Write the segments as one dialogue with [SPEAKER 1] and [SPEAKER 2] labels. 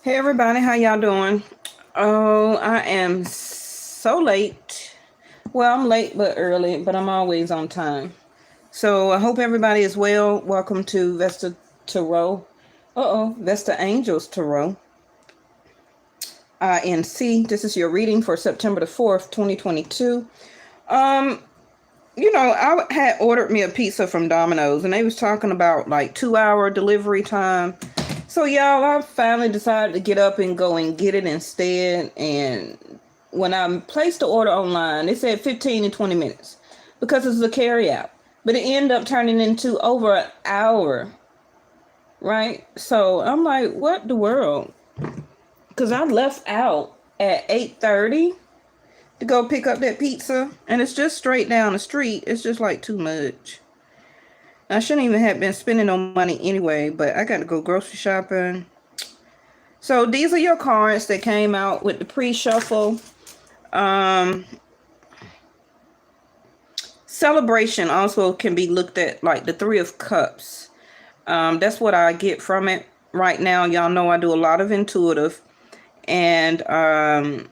[SPEAKER 1] Hey everybody, how y'all doing? Oh, I am so late. Well, I'm late but early, but I'm always on time. So I hope everybody is well. Welcome to Vesta Tarot. Vesta Angels Tarot. NC. This is your reading for September the 4th, 2022. I had ordered me a pizza from Domino's and they was talking about like 2-hour delivery time. So y'all, I finally decided to get up and go and get it instead. And when I placed the order online, it said 15 to 20 minutes because it's a carry out. But it ended up turning into over an hour, right? So I'm like, what the world? Because I left out at 8:30 to go pick up that pizza. And it's just straight down the street. It's just like too much. I shouldn't even have been spending no money anyway, but I got to go grocery shopping. So these are your cards that came out with the pre-shuffle. Celebration also can be looked at like the Three of Cups. That's what I get from it right now. Y'all know I do a lot of intuitive. And I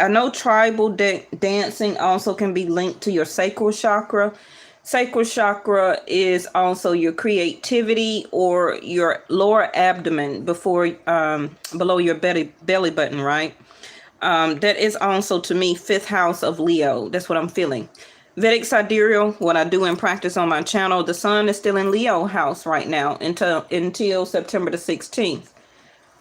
[SPEAKER 1] know tribal dancing also can be linked to your sacral chakra. Sacral chakra is also your creativity or your lower abdomen below your belly button, right? That is also, to me, 5th house of Leo. That's what I'm feeling. Vedic Sidereal, what I do in practice on my channel, the sun is still in Leo house right now until September the 16th.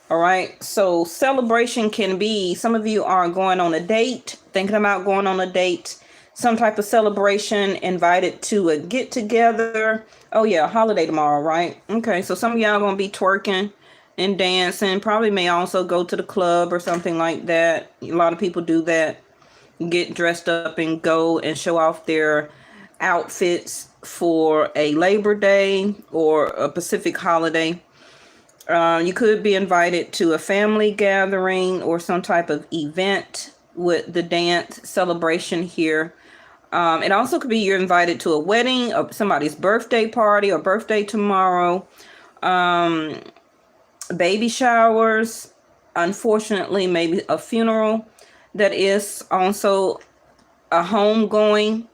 [SPEAKER 1] All right. So celebration can be, some of you are going on a date, thinking about going on a date. Some type of celebration, invited to a get together. Oh yeah, holiday tomorrow, right? Okay, so some of y'all gonna be twerking and dancing. Probably may also go to the club or something like that. A lot of people do that. Get dressed up and go and show off their outfits for a Labor Day or a Pacific holiday. You could be invited to a family gathering or some type of event with the dance celebration here. It also could be you're invited to a wedding or somebody's birthday party or birthday tomorrow. Baby showers, unfortunately, maybe a funeral. That is also a homegoing.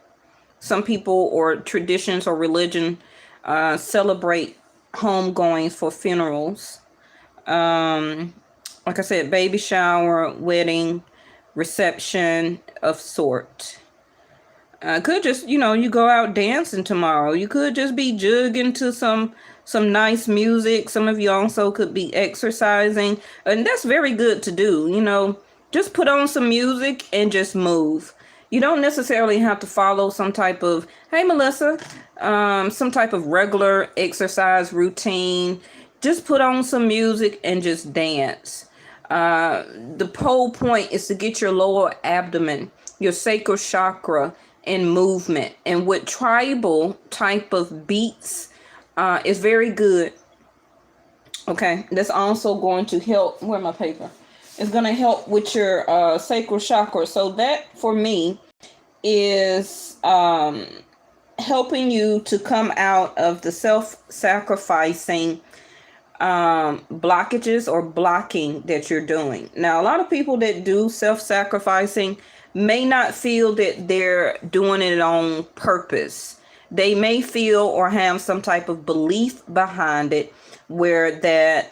[SPEAKER 1] Some people or traditions or religion celebrate homegoings for funerals. Like I said, baby shower, wedding, reception of sort. Could just, you go out dancing tomorrow. You could just be jugging to some nice music. Some of you also could be exercising. And that's very good to do, Just put on some music and just move. You don't necessarily have to follow some type of, hey, Melissa, some type of regular exercise routine. Just put on some music and just dance. The whole point is to get your lower abdomen, your sacral chakra, in movement. And with tribal type of beats is very good. Okay, that's also going to help. Where my paper? It's going to help with your sacral chakra. So that for me is helping you to come out of the self-sacrificing blockages or blocking that you're doing. Now, a lot of people that do self-sacrificing may not feel that they're doing it on purpose. They may feel or have some type of belief behind it where that,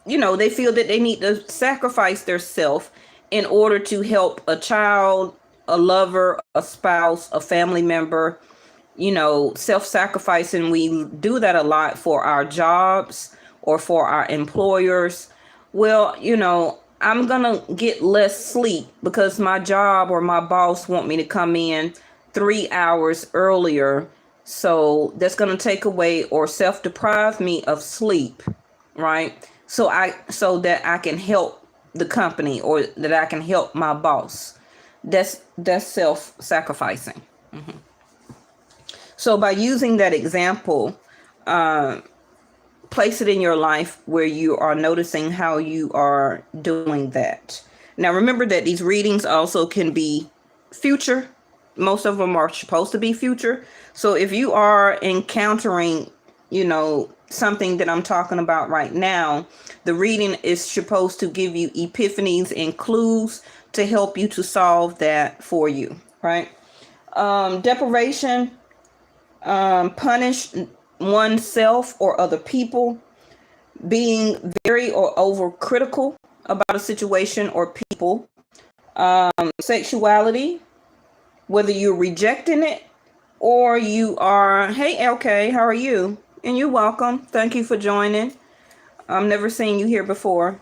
[SPEAKER 1] they feel that they need to sacrifice their self in order to help a child, a lover, a spouse, a family member. Self-sacrificing, we do that a lot for our jobs or for our employers. Well, I'm going to get less sleep because my job or my boss want me to come in 3 hours earlier. So that's going to take away or self-deprive me of sleep, right? So that I can help the company or that I can help my boss. That's self-sacrificing. Mm-hmm. So by using that example, place it in your life where you are noticing how you are doing that. Now, remember that these readings also can be future. Most of them are supposed to be future. So if you are encountering something that I'm talking about right now, the reading is supposed to give you epiphanies and clues to help you to solve that for you, right? Deprivation, punish oneself or other people, being very or overcritical about a situation or people, sexuality, whether you're rejecting it or you are, hey, LK, how are you? And you're welcome. Thank you for joining. I've never seen you here before.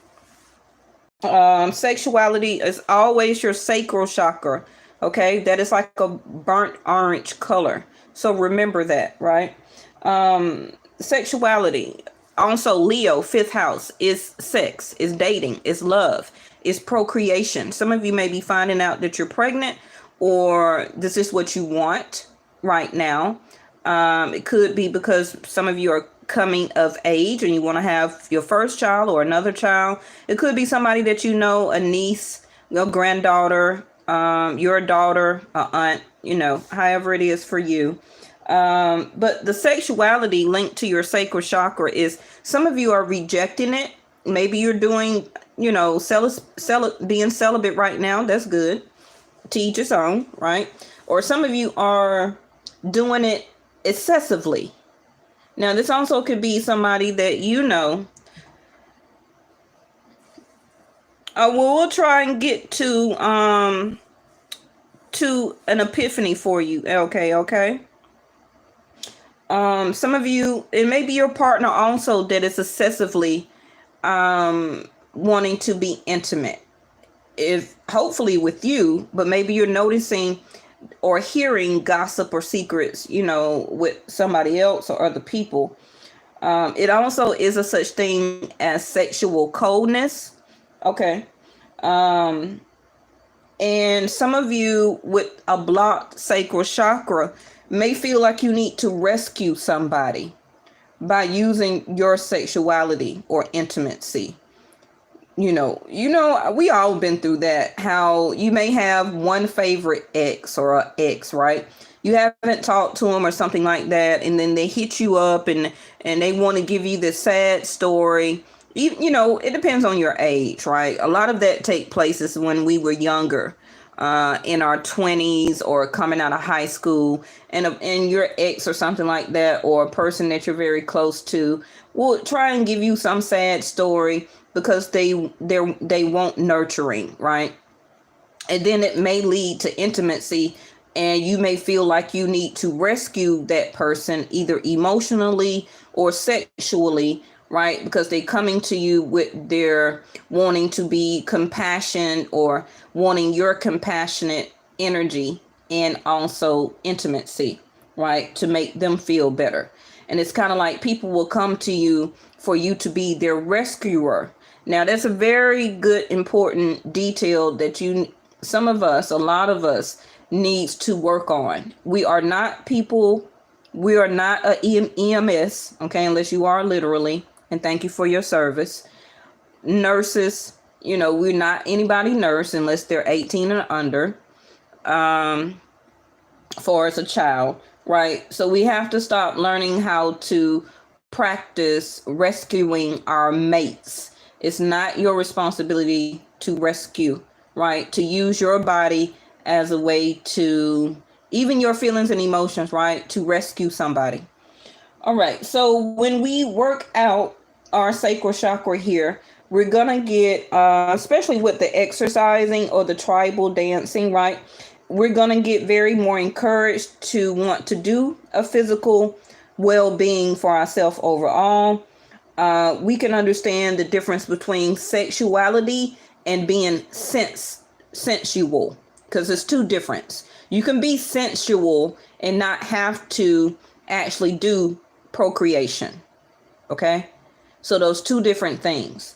[SPEAKER 1] Sexuality is always your sacral chakra. Okay, that is like a burnt orange color. So remember that, right? Sexuality. Also, Leo, fifth house, is sex, is dating, is love, is procreation. Some of you may be finding out that you're pregnant or this is what you want right now. It could be because some of you are coming of age and you want to have your first child or another child. It could be somebody that you know, a niece, your granddaughter, your daughter, aunt, however it is for you. But the sexuality linked to your sacral chakra is some of you are rejecting it. Maybe you're doing, being celibate right now. That's good. To each his own, right? Or some of you are doing it excessively. Now, this also could be somebody that we'll try and get to an epiphany for you. Okay. Some of you, it may be your partner also that is excessively wanting to be intimate. If hopefully with you, but maybe you're noticing or hearing gossip or secrets, with somebody else or other people. It also is a such thing as sexual coldness. Okay. And some of you with a blocked sacral chakra may feel like you need to rescue somebody by using your sexuality or intimacy. We all been through that. How you may have one favorite ex or an ex, right? You haven't talked to them or something like that, and then they hit you up and they want to give you this sad story. It depends on your age, right? A lot of that take places when we were younger, in our 20s or coming out of high school, and your ex or something like that, or a person that you're very close to, will try and give you some sad story because they want nurturing, right? And then it may lead to intimacy, and you may feel like you need to rescue that person either emotionally or sexually, right? Because they're coming to you with their wanting to be compassion or wanting your compassionate energy and also intimacy, right? To make them feel better. And it's kind of like people will come to you for you to be their rescuer. Now, that's a very good, important detail that a lot of us needs to work on. We are not people. We are not a EMS, okay, unless you are literally. And thank you for your service. Nurses, we're not anybody nurse unless they're 18 and under, for as a child, right? So we have to stop learning how to practice rescuing our mates. It's not your responsibility to rescue, right? To use your body as a way to, even your feelings and emotions, right? To rescue somebody. All right. So when we work out our sacral chakra here, we're going to get, especially with the exercising or the tribal dancing, right? We're going to get very more encouraged to want to do a physical well-being for ourselves overall. We can understand the difference between sexuality and being sensual, because it's two different. You can be sensual and not have to actually do procreation. Okay, so those two different things.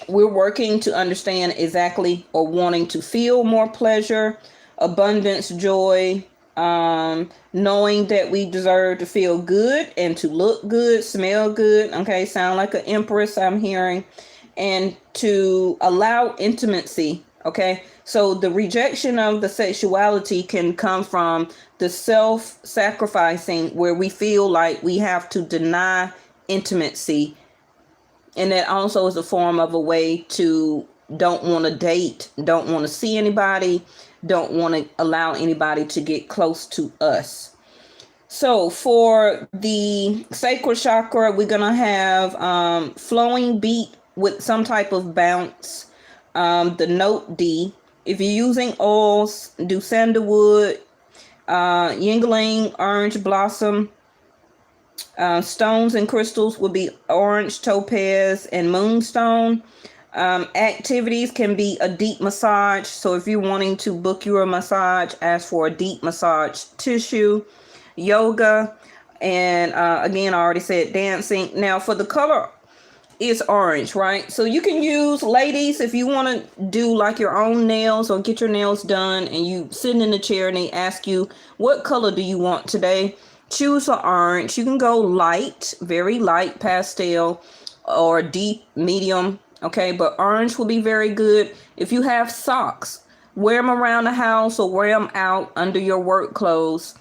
[SPEAKER 1] We're working to understand exactly, or wanting to feel more pleasure, abundance, joy, knowing that we deserve to feel good and to look good, smell good. Okay, sound like an empress, I'm hearing. And to allow intimacy. Okay, So the rejection of the sexuality can come from the self-sacrificing, where we feel like we have to deny intimacy. And that also is a form of a way to don't want to date, don't want to see anybody, don't want to allow anybody to get close to us. So for the sacral chakra, we're going to have flowing beat with some type of bounce, the note D. If you're using oils, do sandalwood, yingling, orange blossom. Stones and crystals would be orange, topaz, and moonstone. Activities can be a deep massage. So if you're wanting to book you a massage, ask for a deep massage tissue. Yoga, and again, I already said dancing. Now for the color is orange, right? So you can use, ladies, if you want to do like your own nails or get your nails done, and you sitting in the chair and they ask you, what color do you want today? Choose an orange. You can go light, very light pastel, or deep, medium, okay? But orange will be very good. If you have socks, wear them around the house or wear them out under your work clothes.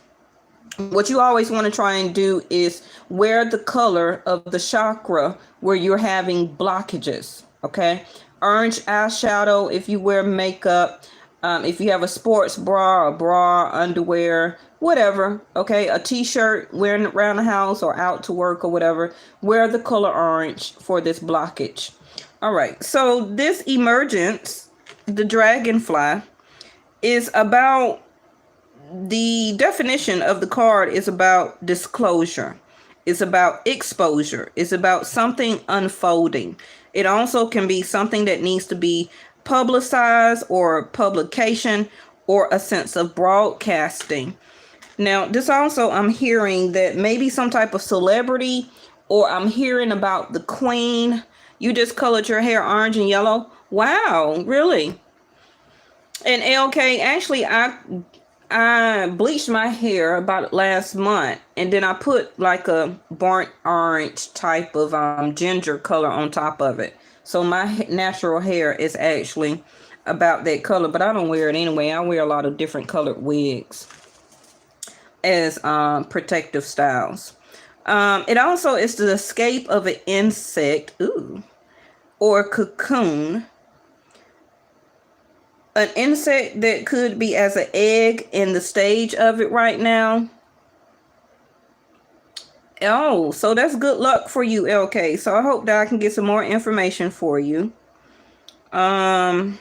[SPEAKER 1] What you always want to try and do is wear the color of the chakra where you're having blockages, okay? Orange eyeshadow if you wear makeup, if you have a sports bra, or bra, underwear, whatever, okay? A t-shirt, wearing it around the house or out to work or whatever, wear the color orange for this blockage. All right, so this emergence, the dragonfly, is about, the definition of the card is about disclosure. It's about exposure. It's about something unfolding. It also can be something that needs to be publicized or publication or a sense of broadcasting. Now, this also, I'm hearing that maybe some type of celebrity, or I'm hearing about the queen. You just colored your hair orange and yellow. Wow, really? And LK, actually, I bleached my hair about last month, and then I put like a burnt orange type of ginger color on top of it. So my natural hair is actually about that color, but I don't wear it anyway. I wear a lot of different colored wigs as protective styles. It also is the escape of an insect, or cocoon. An insect that could be as an egg in the stage of it right now. Oh, so that's good luck for you, LK. So I hope that I can get some more information for you. And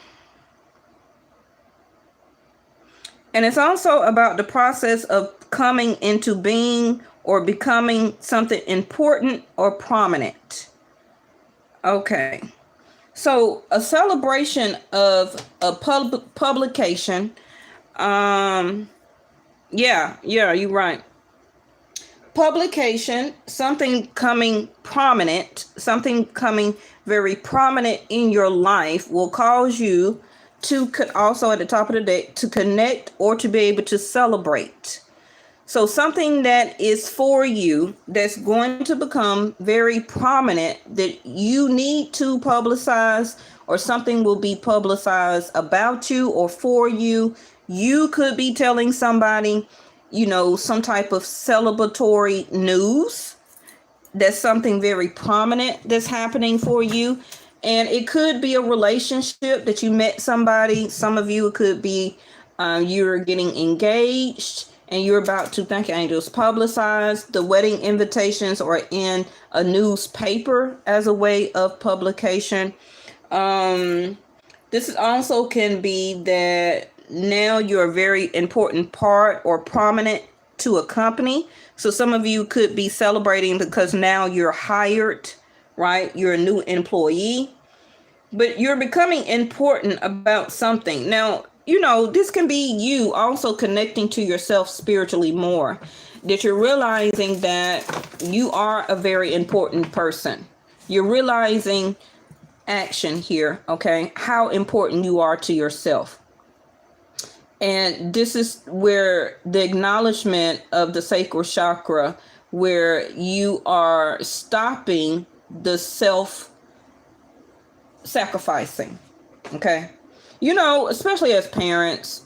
[SPEAKER 1] it's also about the process of coming into being or becoming something important or prominent. Okay. So a celebration of a publication. Yeah, you're right. Publication, something coming prominent, something coming very prominent in your life will cause you to, also at the top of the deck, to connect or to be able to celebrate. So something that is for you, that's going to become very prominent, that you need to publicize, or something will be publicized about you or for you. You could be telling somebody, some type of celebratory news. That's something very prominent that's happening for you. And it could be a relationship that you met somebody. Some of you, it could be you're getting engaged and you're about to, thank you, angels, publicize. The wedding invitations are in a newspaper as a way of publication. This also can be that now you're a very important part or prominent to a company. So some of you could be celebrating because now you're hired, right? You're a new employee, but you're becoming important about something. Now, this can be you also connecting to yourself spiritually more, that you're realizing that you are a very important person. You're realizing action here, okay? How important you are to yourself. And this is where the acknowledgement of the sacral chakra, where you are stopping the self-sacrificing, okay? You know, especially as parents,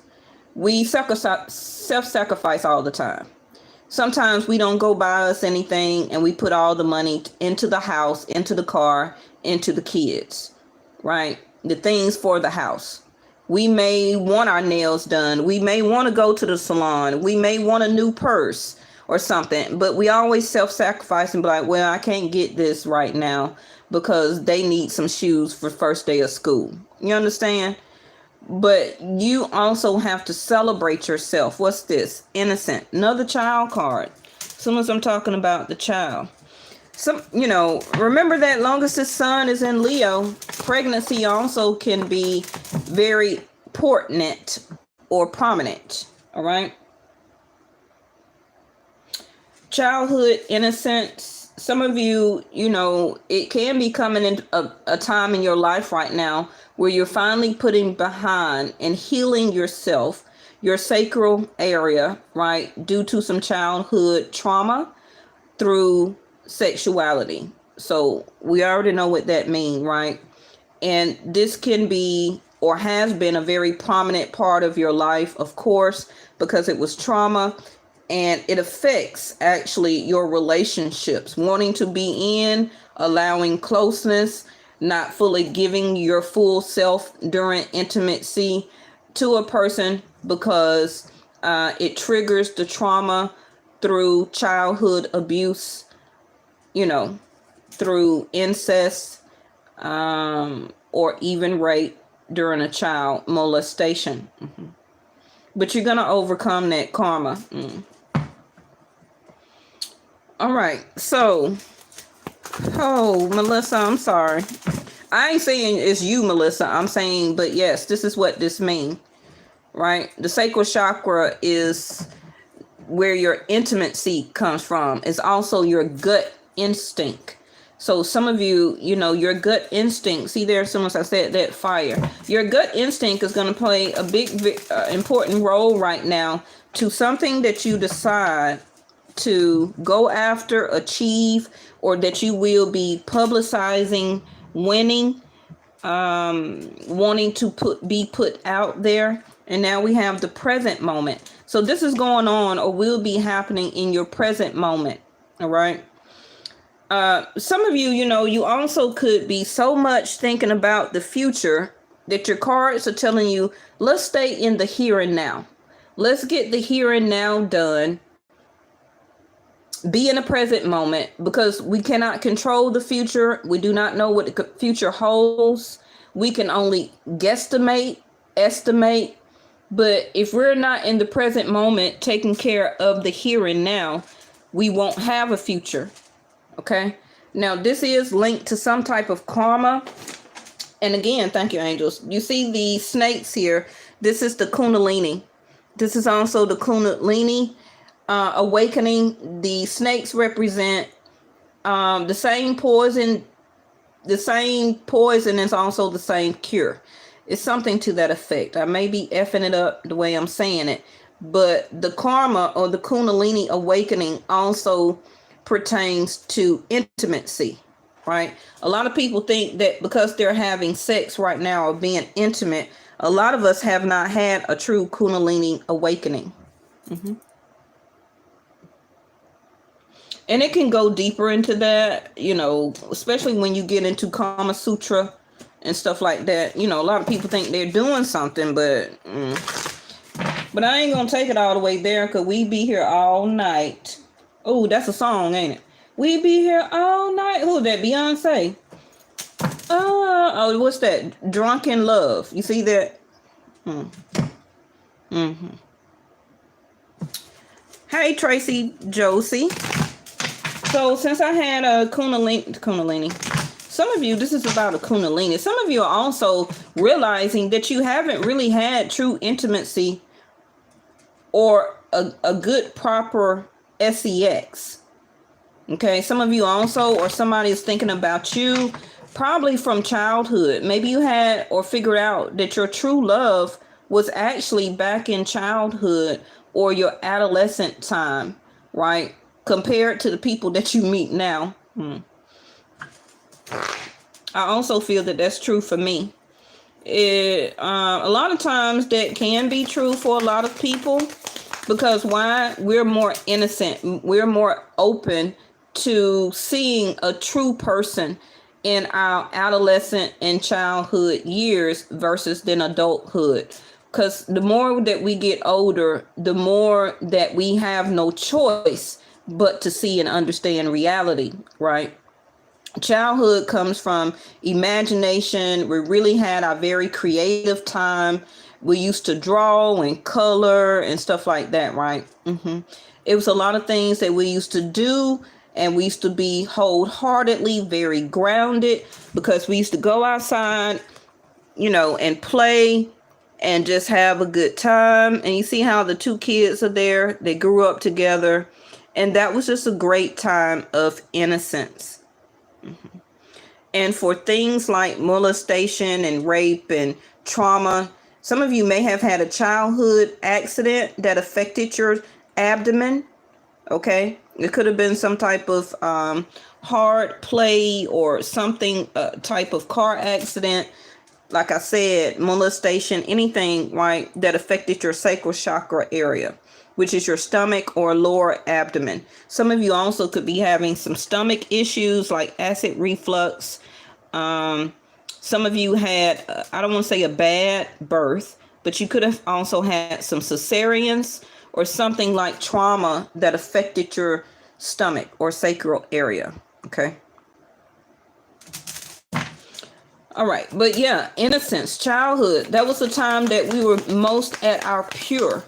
[SPEAKER 1] we self-sacrifice all the time. Sometimes we don't go buy us anything and we put all the money into the house, into the car, into the kids, right? The things for the house. We may want our nails done. We may want to go to the salon. We may want a new purse or something, but we always self-sacrifice and be like, well, I can't get this right now because they need some shoes for first day of school. You understand? But you also have to celebrate yourself. What's this? Innocent. Another child card. Soon as I'm talking about the child. Remember that longest sun is in Leo. Pregnancy also can be very important or prominent. All right. Childhood innocence. Some of you, it can be coming in a time in your life right now where you're finally putting behind and healing yourself, your sacral area, right, due to some childhood trauma through sexuality. So we already know what that means, right? And this can be or has been a very prominent part of your life, of course, because it was trauma. And it affects actually your relationships, wanting to be in, allowing closeness, not fully giving your full self during intimacy to a person because it triggers the trauma through childhood abuse, through incest or even rape during a child molestation. But you're going to overcome that karma. All right, so, Melissa, I'm sorry. I ain't saying it's you, Melissa. I'm saying, but yes, this is what this means, right? The sacral chakra is where your intimacy comes from. It's also your gut instinct. So some of you, your gut instinct, see there, as soon as I said that, fire. Your gut instinct is going to play a big, important role right now to something that you decide to go after, achieve, or that you will be publicizing, winning, wanting to be put out there. And now we have the present moment. So this is going on or will be happening in your present moment. All right. Some of you, you also could be so much thinking about the future that your cards are telling you, let's stay in the here and now. Let's get the here and now done. Be in the present moment because we cannot control the future. We do not know what the future holds. We can only guesstimate, estimate. But if we're not in the present moment, taking care of the here and now, we won't have a future. Okay. Now, this is linked to some type of karma. And again, thank you, angels. You see the snakes here. This is the Kundalini. This is also the Kundalini awakening. The snakes represent the same poison. The same poison is also the same cure. It's something to that effect. I may be effing it up the way I'm saying it, but the karma or the Kundalini awakening also pertains to intimacy, right? A lot of people think that because they're having sex right now or being intimate, a lot of us have not had a true Kundalini awakening. And it can go deeper into that, especially when you get into Kama Sutra and stuff like that. A lot of people think they're doing something, but I ain't gonna take it all the way there because we be here all night. Oh, that's a song, ain't it? We be here all night. Who that? Beyonce. Oh, what's that? Drunken Love. You see that? Hey, Tracy Josie. So since I had a Kundalini, some of you, this is about a Kundalini. Some of you are also realizing that you haven't really had true intimacy or a good, proper sex. Okay, some of you also, or somebody is thinking about you, probably from childhood. Maybe you had or figured out that your true love was actually back in childhood or your adolescent time, right? Compared to the people that you meet now. I also feel that that's true for me. A lot of times that can be true for a lot of people, because why? We're more innocent. We're more open to seeing a true person in our adolescent and childhood years versus then adulthood. Because the more that we get older, the more that we have no choice but to see and understand reality, right? Childhood comes from imagination. We really had our very creative time. We used to draw and color and stuff like that, right? It was a lot of things that we used to do, and we used to be wholeheartedly very grounded, because we used to go outside, and play and just have a good time. And you see how the two kids are there. They grew up together, and that was just a great time of innocence. And for things like molestation and rape and trauma, some of you may have had a childhood accident that affected your abdomen. Okay, it could have been some type of hard play or something, type of car accident. Like I said, molestation, anything, right, that affected your sacral chakra area, which is your stomach or lower abdomen. Some of you also could be having some stomach issues like acid reflux. Some of you had, I don't want to say a bad birth, but you could have also had some cesareans or something like trauma that affected your stomach or sacral area. Okay. All right. But yeah, innocence, childhood. That was the time that we were most at our pure.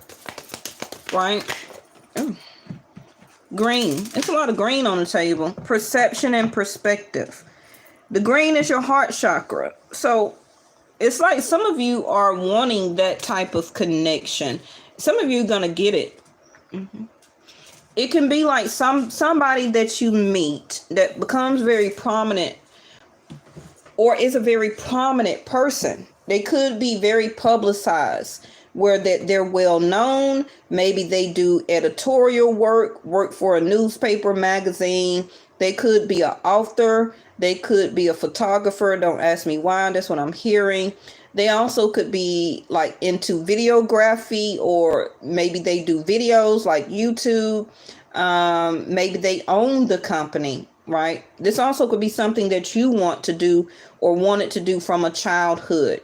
[SPEAKER 1] Right? Ooh. Green. It's a lot of green on the table. Perception and perspective. The green is your heart chakra. So it's like some of you are wanting that type of connection. Some of you are going to get it. It can be like somebody that you meet that becomes very prominent, or is a very prominent person. They could be very publicized, where that they're well known. Maybe they do editorial work for a newspaper, magazine. They could be an author. They could be a photographer. Don't ask me why. That's what I'm hearing. They also could be like into videography, or maybe they do videos like YouTube. Maybe they own the company, right? This also could be something that you want to do or wanted to do from a childhood.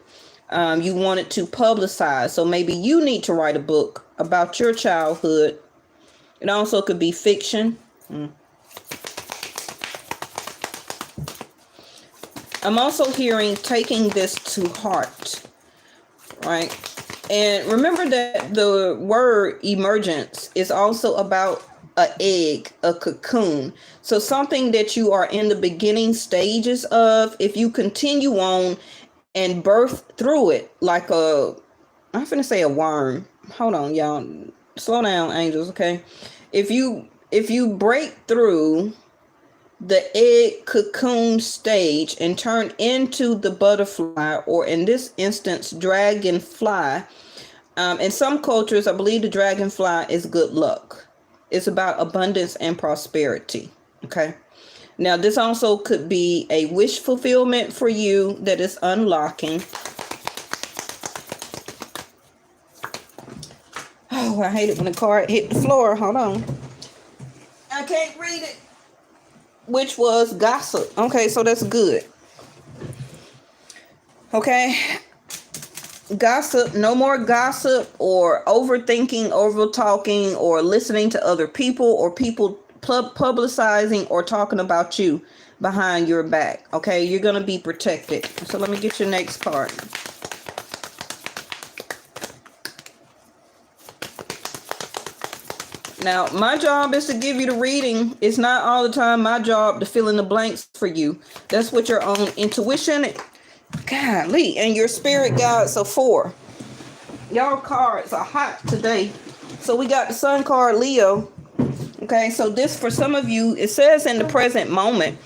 [SPEAKER 1] You wanted to publicize. So maybe you need to write a book about your childhood. It also could be fiction. I'm also hearing taking this to heart, right? And remember that the word emergence is also about an egg, a cocoon. So something that you are in the beginning stages of, if you continue on and birth through it like I'm finna say a worm. Hold on, y'all. Slow down, angels, okay? If you break through the egg cocoon stage and turn into the butterfly, or in this instance, dragonfly. In some cultures, I believe the dragonfly is good luck. It's about abundance and prosperity. Okay. Now, this also could be a wish fulfillment for you that is unlocking. Oh, I hate it when the card hit the floor. Hold on. I can't read it. Which was gossip. Okay, so that's good. Okay. Gossip. No more gossip or overthinking, over talking, or listening to other people, or people publicizing or talking about you behind your back. Okay, you're going to be protected. So let me get your next card. Now, my job is to give you the reading. It's not all the time my job to fill in the blanks for you. That's what your own intuition, golly, and your spirit guides are for. Y'all cards are hot today. So we got the Sun card, Leo. Okay, so this for some of you, it says in the present moment,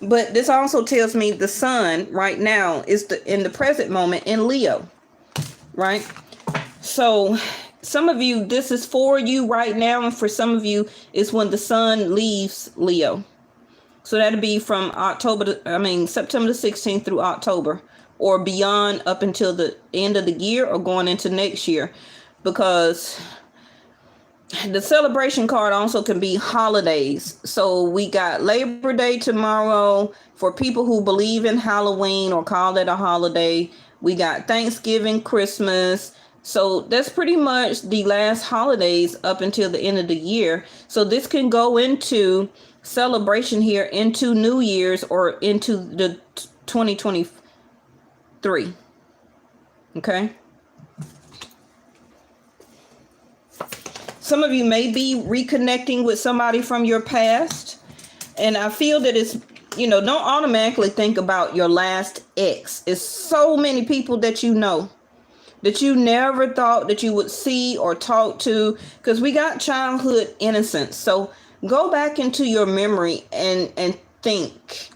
[SPEAKER 1] but this also tells me the Sun right now is in the present moment in Leo, right? So some of you, this is for you right now, and for some of you, it's when the Sun leaves Leo. So that'll be from September the 16th through October, or beyond up until the end of the year or going into next year, because the celebration card also can be holidays. So we got Labor Day tomorrow for people who believe in Halloween or call it a holiday. We got Thanksgiving, Christmas. So that's pretty much the last holidays up until the end of the year. So this can go into celebration here into New Year's or into the 2023. Okay. Some of you may be reconnecting with somebody from your past. And I feel that it's, don't automatically think about your last ex. It's so many people that you know that you never thought that you would see or talk to, because we got childhood innocence. So go back into your memory and think,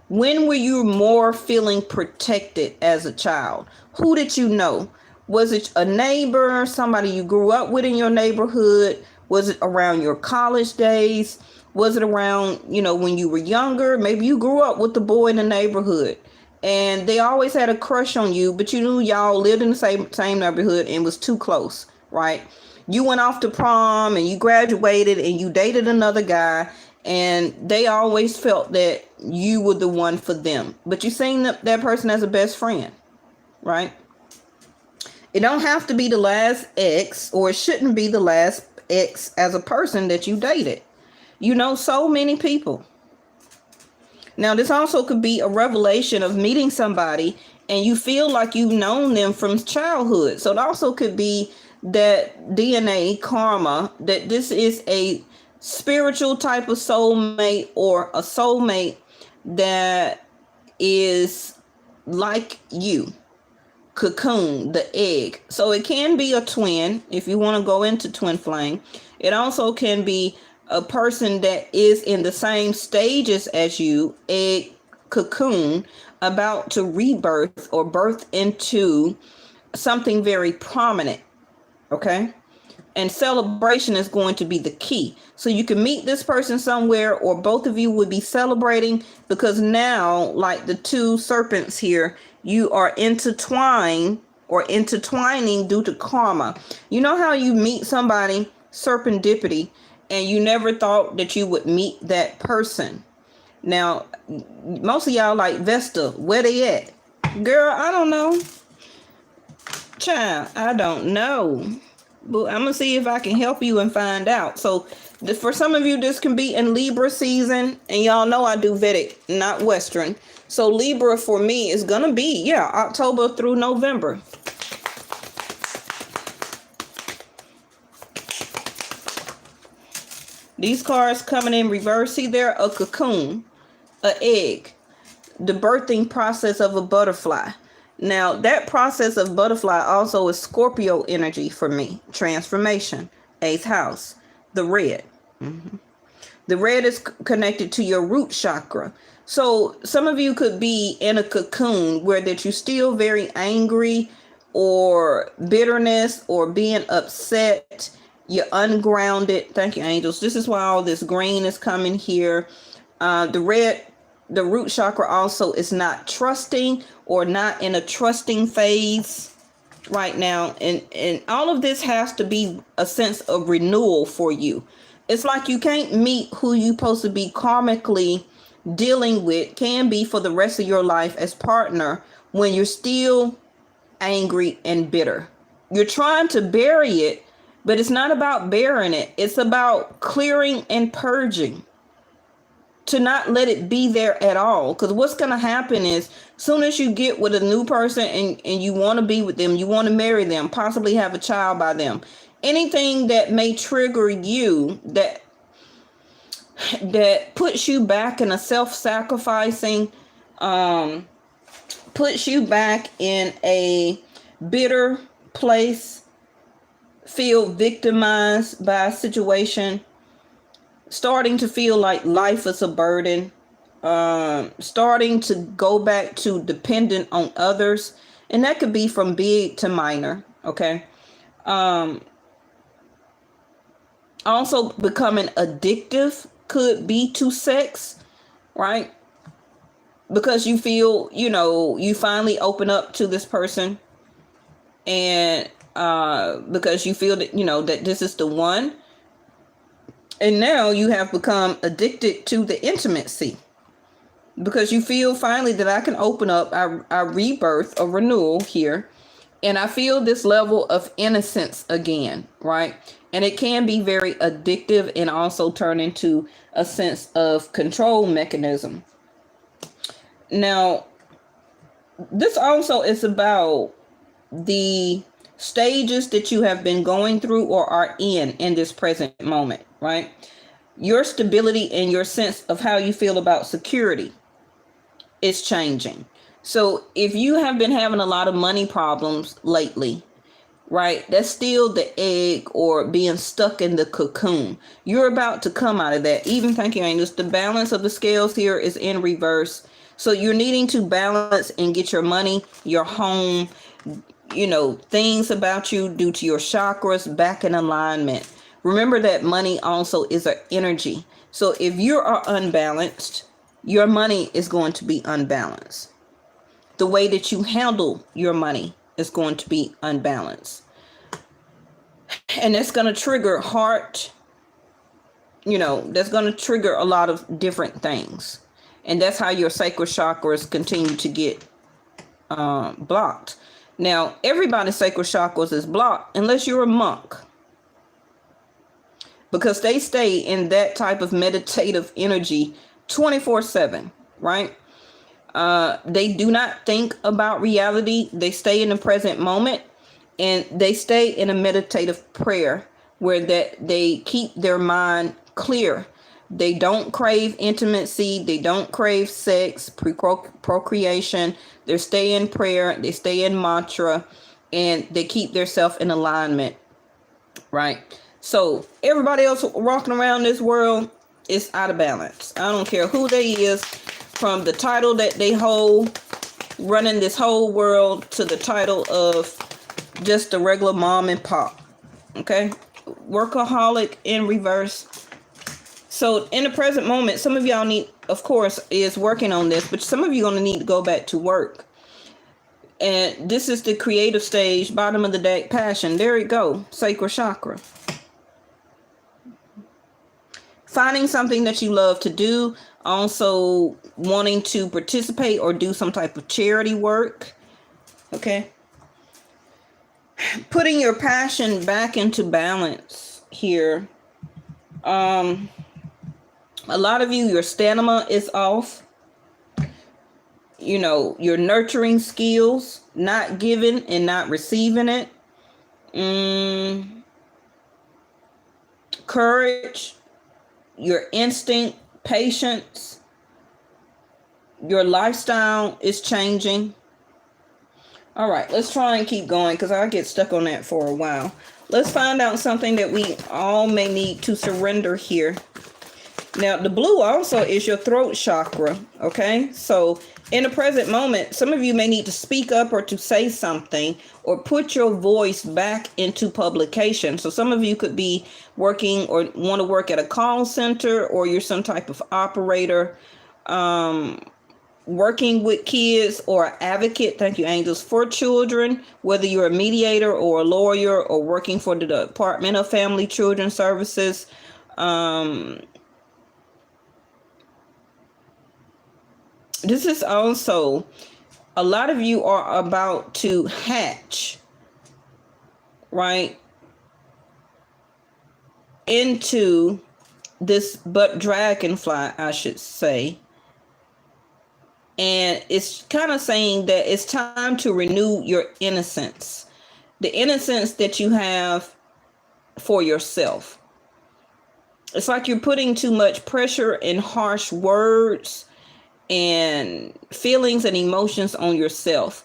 [SPEAKER 1] when were you more feeling protected as a child? Who did you know? Was it a neighbor, somebody you grew up with in your neighborhood? Was it around your college days? Was it around, when you were younger? Maybe you grew up with the boy in the neighborhood and they always had a crush on you, but you knew y'all lived in the same neighborhood and was too close, right? You went off to prom and you graduated and you dated another guy, and they always felt that you were the one for them. But you seen that person as a best friend, right? It don't have to be the last ex, or it shouldn't be the last ex as a person that you dated. So many people. Now, this also could be a revelation of meeting somebody and you feel like you've known them from childhood. So it also could be that DNA karma, that this is a spiritual type of soulmate or a soulmate that is like you. Cocoon, the egg. So it can be a twin if you want to go into twin flame. It also can be a person that is in the same stages as you, egg, cocoon, about to rebirth or birth into something very prominent. Okay. And celebration is going to be the key. So you can meet this person somewhere, or both of you would be celebrating, because now, like the two serpents here, you are intertwining due to karma. You know how you meet somebody serendipity and you never thought that you would meet that person. Now, most of y'all like, Vesta, where they at? Girl, I don't know. Child, I don't know. But I'm going to see if I can help you and find out. So for some of you, this can be in Libra season. And y'all know I do Vedic, not Western. So Libra for me is going to be, October through November. These cards coming in reverse. See there, a cocoon, an egg, the birthing process of a butterfly. Now, that process of butterfly also is Scorpio energy for me. Transformation, 8th house, the red. The red is connected to your root chakra. So some of you could be in a cocoon where that you're still very angry, or bitterness, or being upset. You're ungrounded. Thank you, angels. This is why all this green is coming here. The root chakra also is not trusting, or not in a trusting phase right now. And all of this has to be a sense of renewal for you. It's like you can't meet who you're supposed to be karmically dealing with, can be for the rest of your life as partner, when you're still angry and bitter. You're trying to bury it, but it's not about burying it. It's about clearing and purging, to not let it be there at all. Because what's going to happen is, soon as you get with a new person and you want to be with them, you want to marry them, possibly have a child by them, anything that may trigger you, that puts you back in a self-sacrificing, puts you back in a bitter place, feel victimized by a situation, starting to feel like life is a burden, starting to go back to dependent on others. And that could be from big to minor. Okay. Also becoming addictive could be to sex, right? because you feel, you finally open up to this person, and because you feel that, that this is the one. And now you have become addicted to the intimacy, because you feel finally that I can open up, I rebirth, a renewal here. And I feel this level of innocence again, right? And it can be very addictive and also turn into a sense of control mechanism. Now, this also is about the stages that you have been going through or are in this present moment, right? Your stability and your sense of how you feel about security is changing. So if you have been having a lot of money problems lately, right, that's still the egg or being stuck in the cocoon. You're about to come out of that. Even, thank you, angels, the balance of the scales here is in reverse. So you're needing to balance and get your money, your home, things about you due to your chakras back in alignment. Remember that money also is an energy. So if you are unbalanced, your money is going to be unbalanced. The way that you handle your money is going to be unbalanced. And that's going to trigger heart, that's going to trigger a lot of different things. And that's how your sacral chakras continue to get blocked. Now, everybody's sacral chakras is blocked unless you're a monk, because they stay in that type of meditative energy 24/7, right? They do not think about reality. They stay in the present moment, and they stay in a meditative prayer where they keep their mind clear. They don't crave intimacy. They don't crave sex, procreation. They stay in prayer. They stay in mantra, and they keep themselves in alignment, right? So everybody else walking around this world is out of balance. I don't care who they is, from the title that they hold, running this whole world, to the title of just a regular mom and pop. Okay? Workaholic in reverse. So in the present moment, some of y'all need, of course, is working on this, but some of you are going to need to go back to work. And this is the creative stage, bottom of the deck, passion. There you go, sacral chakra. Finding something that you love to do, also wanting to participate or do some type of charity work. Okay. Putting your passion back into balance here. A lot of you, your stamina is off. Your nurturing skills, not giving and not receiving it. Courage, your instinct, patience, your lifestyle is changing. All right, let's try and keep going, because I get stuck on that for a while. Let's find out something that we all may need to surrender here. Now, the blue also is your throat chakra, okay? So in the present moment, some of you may need to speak up or to say something or put your voice back into publication. So some of you could be working or want to work at a call center, or you're some type of operator, working with kids, or advocate, thank you, angels, for children, whether you're a mediator or a lawyer, or working for the Department of Family Children Services. This is also, a lot of you are about to hatch, right, into this dragonfly, I should say. And it's kind of saying that it's time to renew your innocence, the innocence that you have for yourself. It's like you're putting too much pressure and harsh words and feelings and emotions on yourself.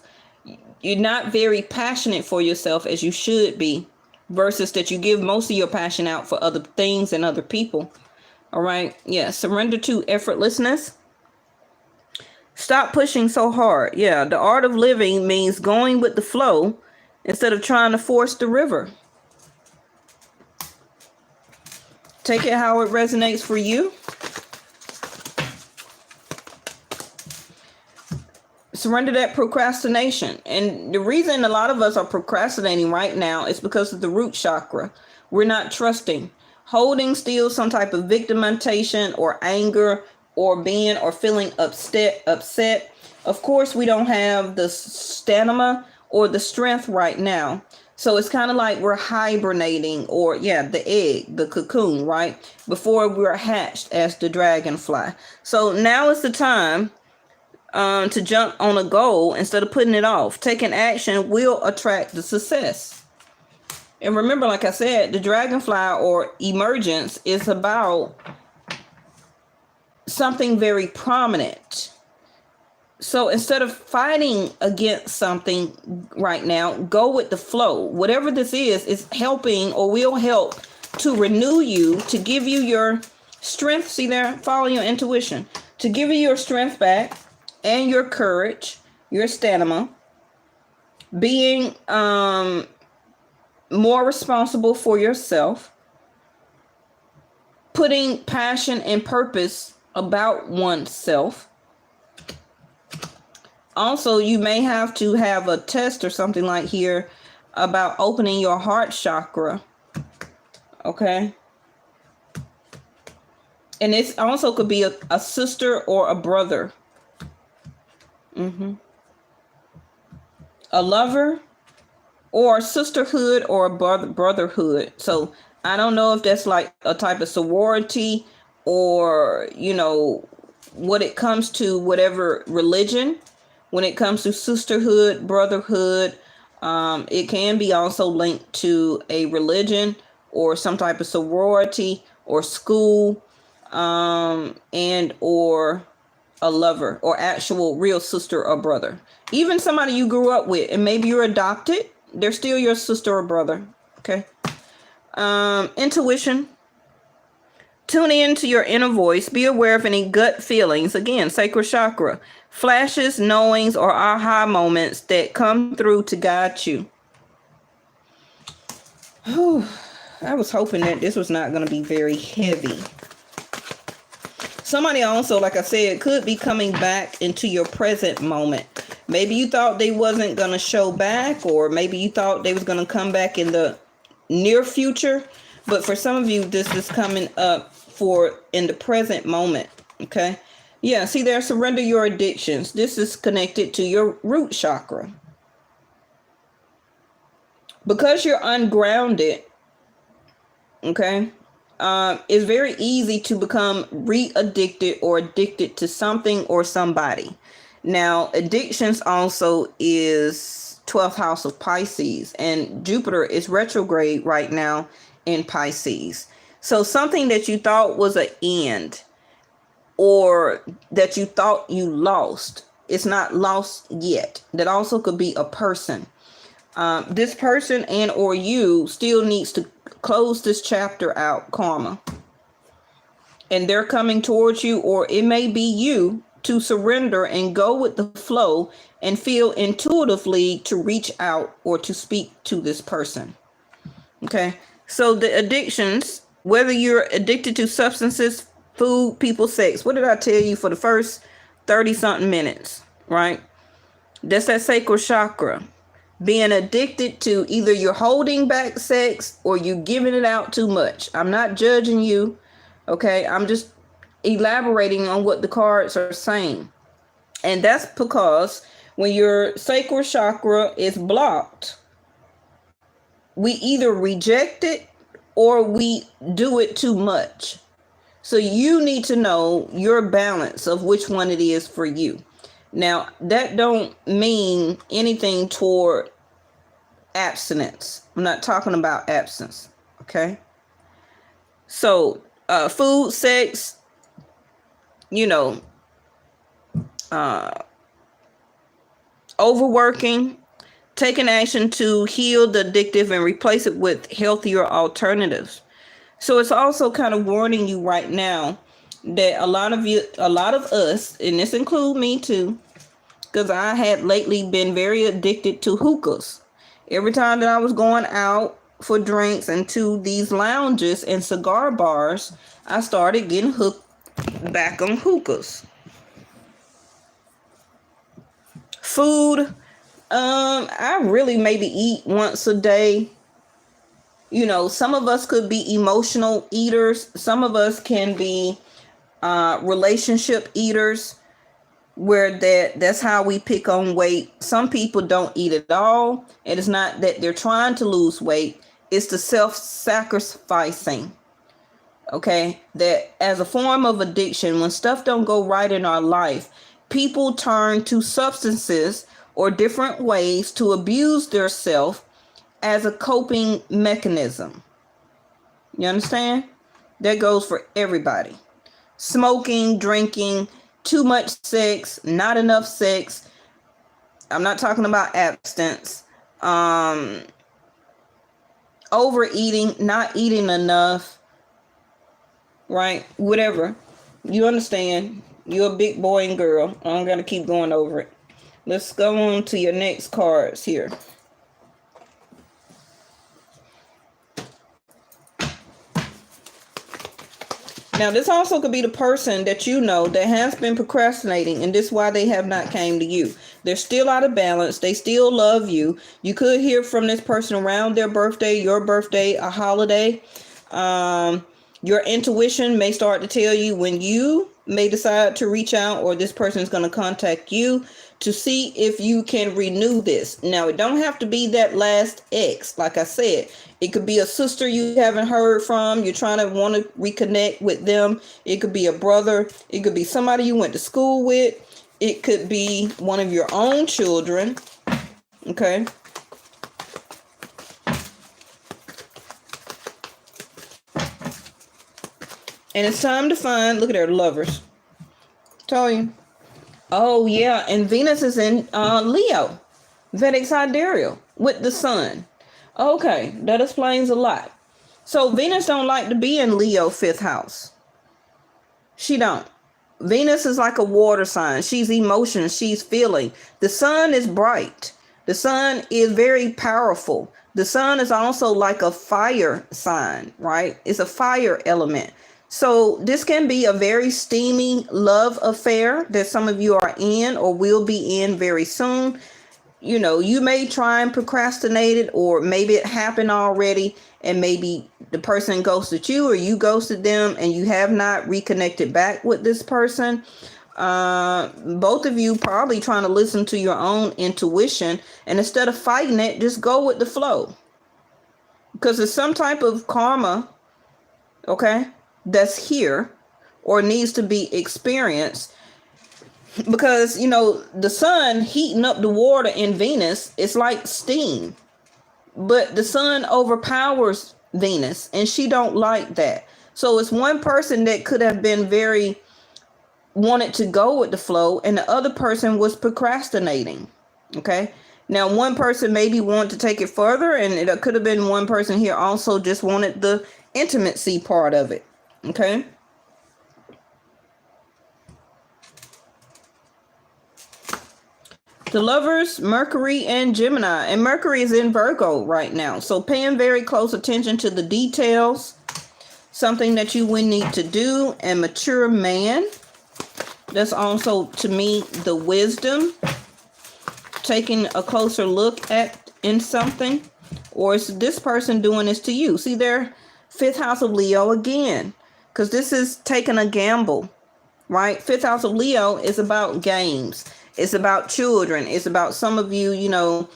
[SPEAKER 1] You're not very passionate for yourself as you should be, versus that you give most of your passion out for other things and other people. All right. Yeah. Surrender to effortlessness. Stop pushing so hard. Yeah. The art of living means going with the flow instead of trying to force the river. Take it how it resonates for you. Surrender that procrastination. And the reason a lot of us are procrastinating right now is because of the root chakra. We're not trusting. Holding still some type of victimization or anger or being or feeling upset. Of course, we don't have the stamina or the strength right now. So it's kind of like we're hibernating, or the egg, the cocoon, right? Before we're hatched as the dragonfly. So now is the time to jump on a goal instead of putting it off. Taking action will attract the success. And remember, like I said, the dragonfly or emergence is about something very prominent. So instead of fighting against something right now, go with the flow. Whatever this is helping or will help to renew you, to give you your strength. See there? Follow your intuition. To give you your strength back and your courage, your stamina. Being more responsible for yourself. Putting passion and purpose about oneself. Also, you may have to have a test or something like here about opening your heart chakra. Okay. And it also could be a sister or a brother. A lover or sisterhood or a brotherhood. So I don't know if that's like a type of sorority or, what it comes to, whatever religion. When it comes to sisterhood, brotherhood, it can be also linked to a religion or some type of sorority or school, and or a lover or actual real sister or brother. Even somebody you grew up with, and maybe you're adopted, they're still your sister or brother. Okay. Intuition. Tune in to your inner voice. Be aware of any gut feelings. Again, sacral chakra. Flashes, knowings, or aha moments that come through to guide you. I was hoping that this was not going to be very heavy. Somebody also, like I said, could be coming back into your present moment. Maybe you thought they wasn't going to show back, or maybe you thought they was going to come back in the near future. But for some of you, this is coming up for in the present moment. Okay. Yeah. See there, surrender your addictions. This is connected to your root chakra. Because you're ungrounded. Okay. It's very easy to become re-addicted or addicted to something or somebody. Now, addictions also is 12th house of Pisces, and Jupiter is retrograde right now in Pisces. So something that you thought was an end, or that you thought you lost, it's not lost yet. That also could be a person. This person and or you still needs to close this chapter out, karma. And they're coming towards you, or it may be you, to surrender and go with the flow and feel intuitively to reach out or to speak to this person. Okay. So the addictions, whether you're addicted to substances, food, people, sex, what did I tell you for the first 30 something minutes, right? That's that sacral chakra. Being addicted to either you're holding back sex or you giving it out too much. I'm not judging you. Okay. I'm just elaborating on what the cards are saying. And that's because when your sacral chakra is blocked, we either reject it or we do it too much. So you need to know your balance of which one it is for you. Now, that don't mean anything toward abstinence. I'm not talking about abstinence. Okay. So, food, sex, overworking, taking action to heal the addictive and replace it with healthier alternatives. So it's also kind of warning you right now that a lot of us, and this includes me too, because I had lately been very addicted to hookahs. Every time that I was going out for drinks and to these lounges and cigar bars, I started getting hooked back on hookahs. Food, I really maybe eat once a day. Some of us could be emotional eaters. Some of us can be relationship eaters, where that's how we pick on weight. Some people don't eat at all. It is not that they're trying to lose weight. It's the self-sacrificing. Okay, that as a form of addiction, when stuff don't go right in our life, people turn to substances or different ways to abuse their self as a coping mechanism. You understand? That goes for everybody. Smoking, drinking, too much sex, not enough sex. I'm not talking about abstinence. Overeating, not eating enough. Right? Whatever. You understand. You're a big boy and girl. I'm going to keep going over it. Let's go on to your next cards here. Now, this also could be the person that that has been procrastinating, and this is why they have not came to you. They're still out of balance. They still love you. You could hear from this person around their birthday, your birthday, a holiday. Your intuition may start to tell you when you may decide to reach out, or this person is going to contact you to see if you can renew this. Now, it don't have to be that last ex. Like I said, it could be a sister you haven't heard from. You're trying to want to reconnect with them. It could be a brother. It could be somebody you went to school with. It could be one of your own children. Okay. And it's time to find, look at their lovers. Tell you. Oh, yeah. And Venus is in Leo. Vedic sidereal with the sun. Okay. That explains a lot. So Venus don't like to be in Leo 5th house. She don't. Venus is like a water sign. She's emotion. She's feeling. The sun is bright. The sun is very powerful. The sun is also like a fire sign, right? It's a fire element. So this can be a very steamy love affair that some of you are in or will be in very soon. You may try and procrastinate it, or maybe it happened already and maybe the person ghosted you or you ghosted them and you have not reconnected back with this person. Both of you probably trying to listen to your own intuition, and instead of fighting it, just go with the flow. Because there's some type of karma, okay, that's here or needs to be experienced, because the sun heating up the water in Venus, it's like steam, but the sun overpowers Venus and she don't like that. So it's one person that could have been very wanted to go with the flow, and the other person was procrastinating. Okay, now one person maybe wanted to take it further, and it could have been one person here also just wanted the intimacy part of it. Okay. The lovers, Mercury and Gemini. And Mercury is in Virgo right now. So paying very close attention to the details. Something that you would need to do. And mature man. That's also, to me, the wisdom. Taking a closer look at in something. Or is this person doing this to you? See, they're 5th house of Leo again. Because this is taking a gamble, right? 5th house of Leo is about games. It's about children. It's about some of you,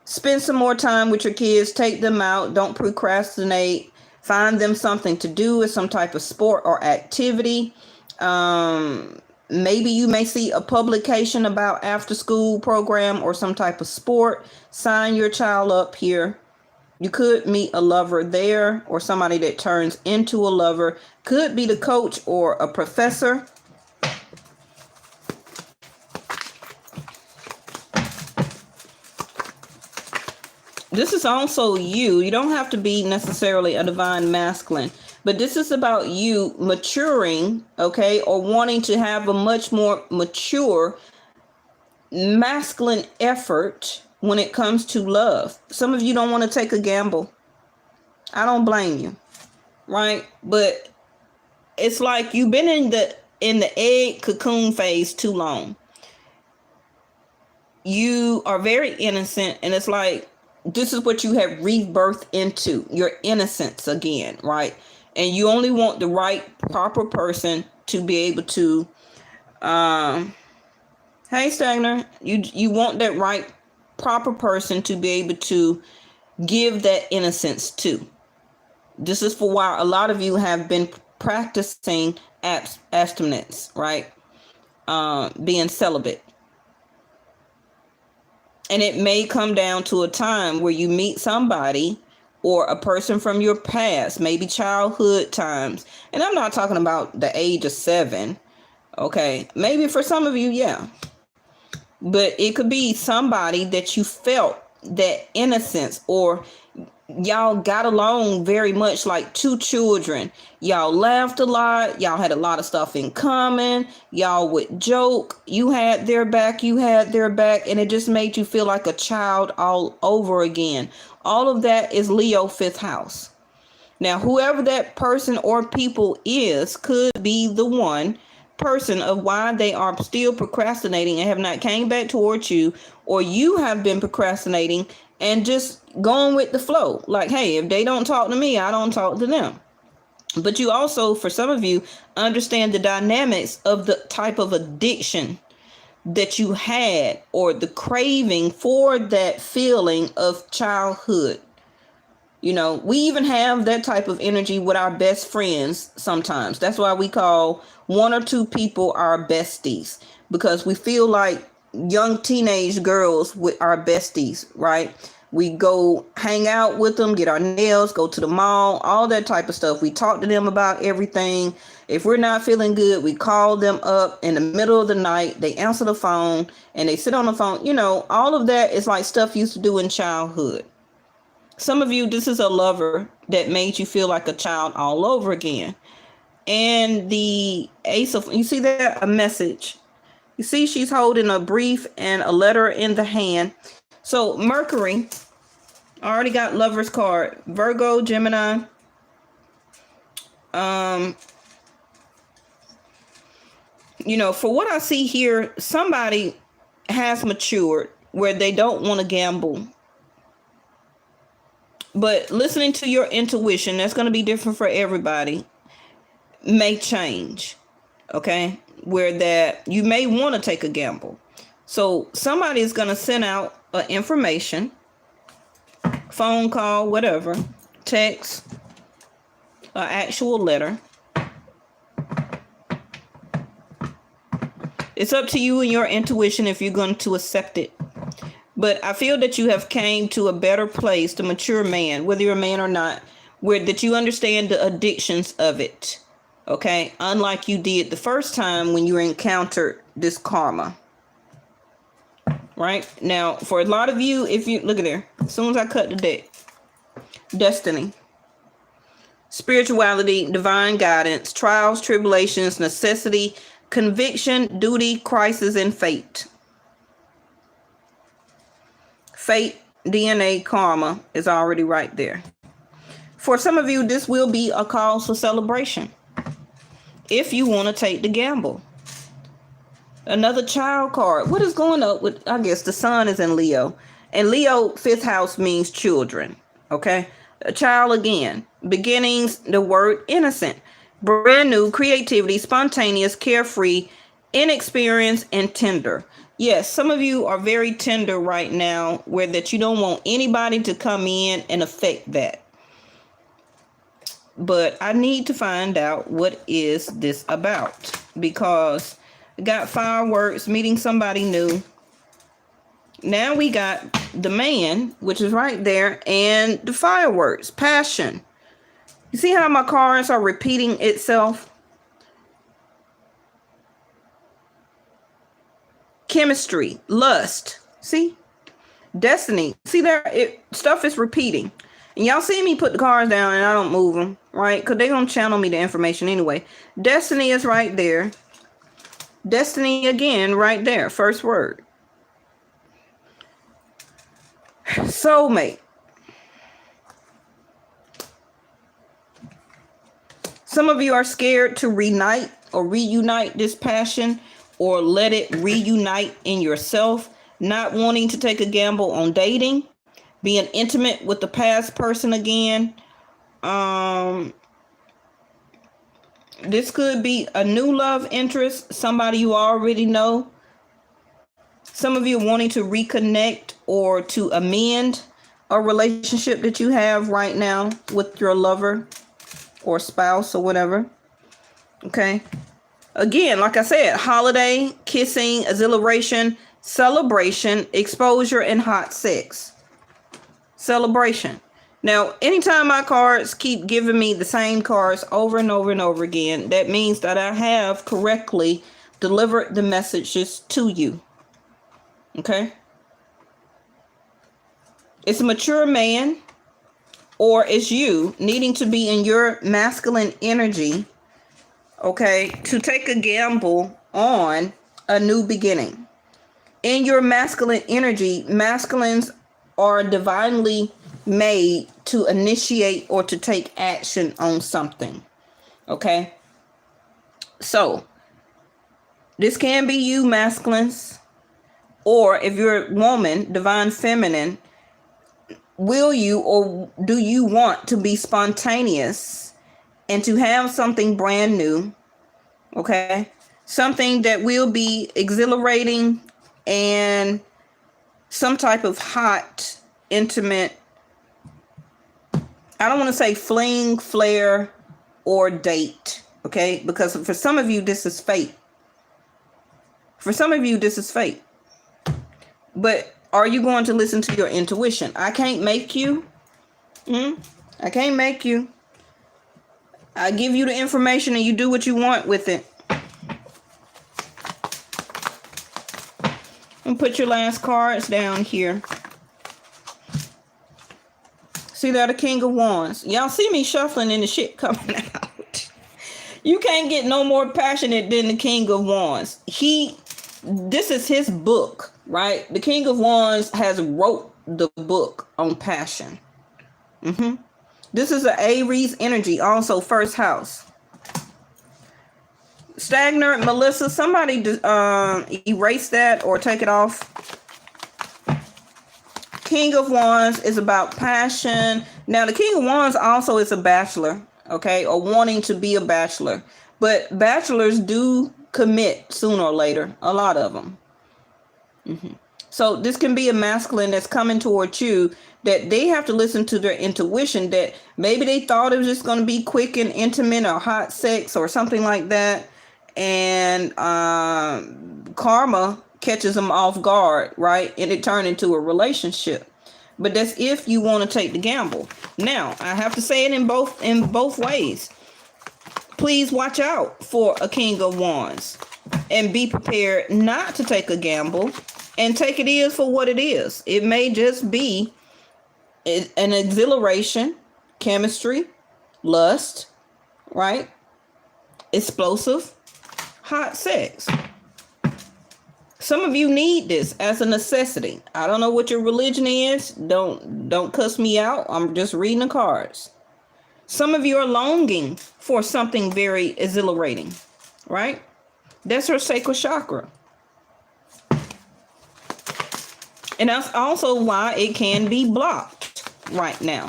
[SPEAKER 1] spend some more time with your kids. Take them out. Don't procrastinate. Find them something to do with some type of sport or activity. Maybe you may see a publication about after school program or some type of sport. Sign your child up here. You could meet a lover there, or somebody that turns into a lover. Could be the coach or a professor. This is also you. You don't have to be necessarily a divine masculine, but this is about you maturing, okay, or wanting to have a much more mature masculine effort when it comes to love. Some of you don't want to take a gamble. I don't blame you, right? But it's like you've been in the egg cocoon phase too long. you are very innocent, and it's like this is what you have rebirth into, your innocence again, right? And you only want the right proper person to be able to hey Stagner, you want that right proper person to be able to give that innocence to. This is for why a lot of you have been practicing abstinence, right? Being celibate. And it may come down to a time where you meet somebody or a person from your past, maybe childhood times. And I'm not talking about the age of 7. Okay. Maybe for some of you, yeah. But it could be somebody that you felt that innocence, or y'all got along very much like two children. Y'all laughed a lot. Y'all had a lot of stuff in common. Y'all would joke. You had their back. You had their back. And it just made you feel like a child all over again. All of that is Leo 5th house. Now, whoever that person or people is could be the one person of why they are still procrastinating and have not came back towards you, or you have been procrastinating and just going with the flow. Like, hey, if they don't talk to me, I don't talk to them. But you also, for some of you, understand the dynamics of the type of addiction that you had, or the craving for that feeling of childhood. You know, we even have that type of energy with our best friends sometimes. That's why we call 1 or 2 people our besties, because we feel like young teenage girls with our besties, right? We go hang out with them, get our nails, go to the mall, all that type of stuff. We talk to them about everything. If we're not feeling good, we call them up in the middle of the night. They answer the phone and they sit on the phone. You know, all of that is like stuff you used to do in childhood. Some of you, this is a lover that made you feel like a child all over again. And the Ace of, you see that? A message. You see she's holding a brief and a letter in the hand. So Mercury, I already got Lover's card. Virgo, Gemini. You know, for what I see here, somebody has matured where they don't want to gamble. But listening to your intuition, that's going to be different for everybody, may change. Okay? Where that you may want to take a gamble. So somebody is going to send out information, phone call, whatever, text, an actual letter. It's up to you and your intuition if you're going to accept it. But I feel that you have came to a better place, the mature man, whether you're a man or not, where that you understand the addictions of it. Okay? Unlike you did the first time when you encountered this karma. Right? Now, for a lot of you, if you look at there, as soon as I cut the deck, destiny, spirituality, divine guidance, trials, tribulations, necessity, conviction, duty, crisis, and fate. Fate, DNA, karma is already right there. For some of you, this will be a cause for celebration if you want to take the gamble. Another child card. What is going up with, I guess the sun is in Leo. And Leo, 5th house means children. Okay? A child again. Beginnings, the word innocent. Brand new, creativity, spontaneous, carefree, inexperienced, and tender. Yes, some of you are very tender right now, where that you don't want anybody to come in and affect that. But I need to find out what is this about, because we got fireworks, meeting somebody new. Now we got the man, which is right there, and the fireworks, passion. You see how my cards are repeating itself? Chemistry, lust, see? Destiny, see there, stuff is repeating. And y'all see me put the cards down and I don't move them, right? Because they're going to channel me the information anyway. Destiny is right there. Destiny again, right there, first word. Soulmate. Some of you are scared to reunite this passion, or let it reunite in yourself, not wanting to take a gamble on dating, being intimate with the past person again. This could be a new love interest, somebody you already know. Some of you wanting to reconnect or to amend a relationship that you have right now with your lover or spouse or whatever. Okay. Again, like I said, holiday, kissing, exhilaration, celebration, exposure, and hot sex. Celebration. Now, anytime my cards keep giving me the same cards over and over and over again, that means that I have correctly delivered the messages to you. Okay? It's a mature man, or it's you needing to be in your masculine energy, okay, to take a gamble on a new beginning. In your masculine energy, masculines are divinely made to initiate or to take action on something. Okay? So, this can be you, masculines, or if you're a woman, divine feminine, will you or do you want to be spontaneous and to have something brand new? Okay? Something that will be exhilarating and some type of hot, intimate, I don't want to say fling, flare, or date. Okay? Because for some of you, this is fate. For some of you, this is fate. But are you going to listen to your intuition? I can't make you. I can't make you. I give you the information and you do what you want with it. And put your last cards down here. See that, the King of Wands. Y'all see me shuffling and the shit coming out. You can't get no more passionate than the King of Wands. This is his book, right? The King of Wands has wrote the book on passion. This is an Aries energy, also first house. Stagnant, Melissa, somebody erase that or take it off. King of Wands is about passion. Now, the King of Wands also is a bachelor, okay, or wanting to be a bachelor. But bachelors do commit sooner or later, a lot of them. So this can be a masculine that's coming towards you, that they have to listen to their intuition, that maybe they thought it was just going to be quick and intimate or hot sex or something like that. And karma catches them off guard, right? And it turned into a relationship. But that's if you want to take the gamble. Now, I have to say it in both ways. Please watch out for a King of Wands and be prepared not to take a gamble and take it is for what it is. It may just be an exhilaration, chemistry, lust, right? Explosive, hot sex. Some of you need this as a necessity. I don't know what your religion is. Don't cuss me out. I'm just reading the cards. Some of you are longing for something very exhilarating, right? That's her sacral chakra. And that's also why it can be blocked right now.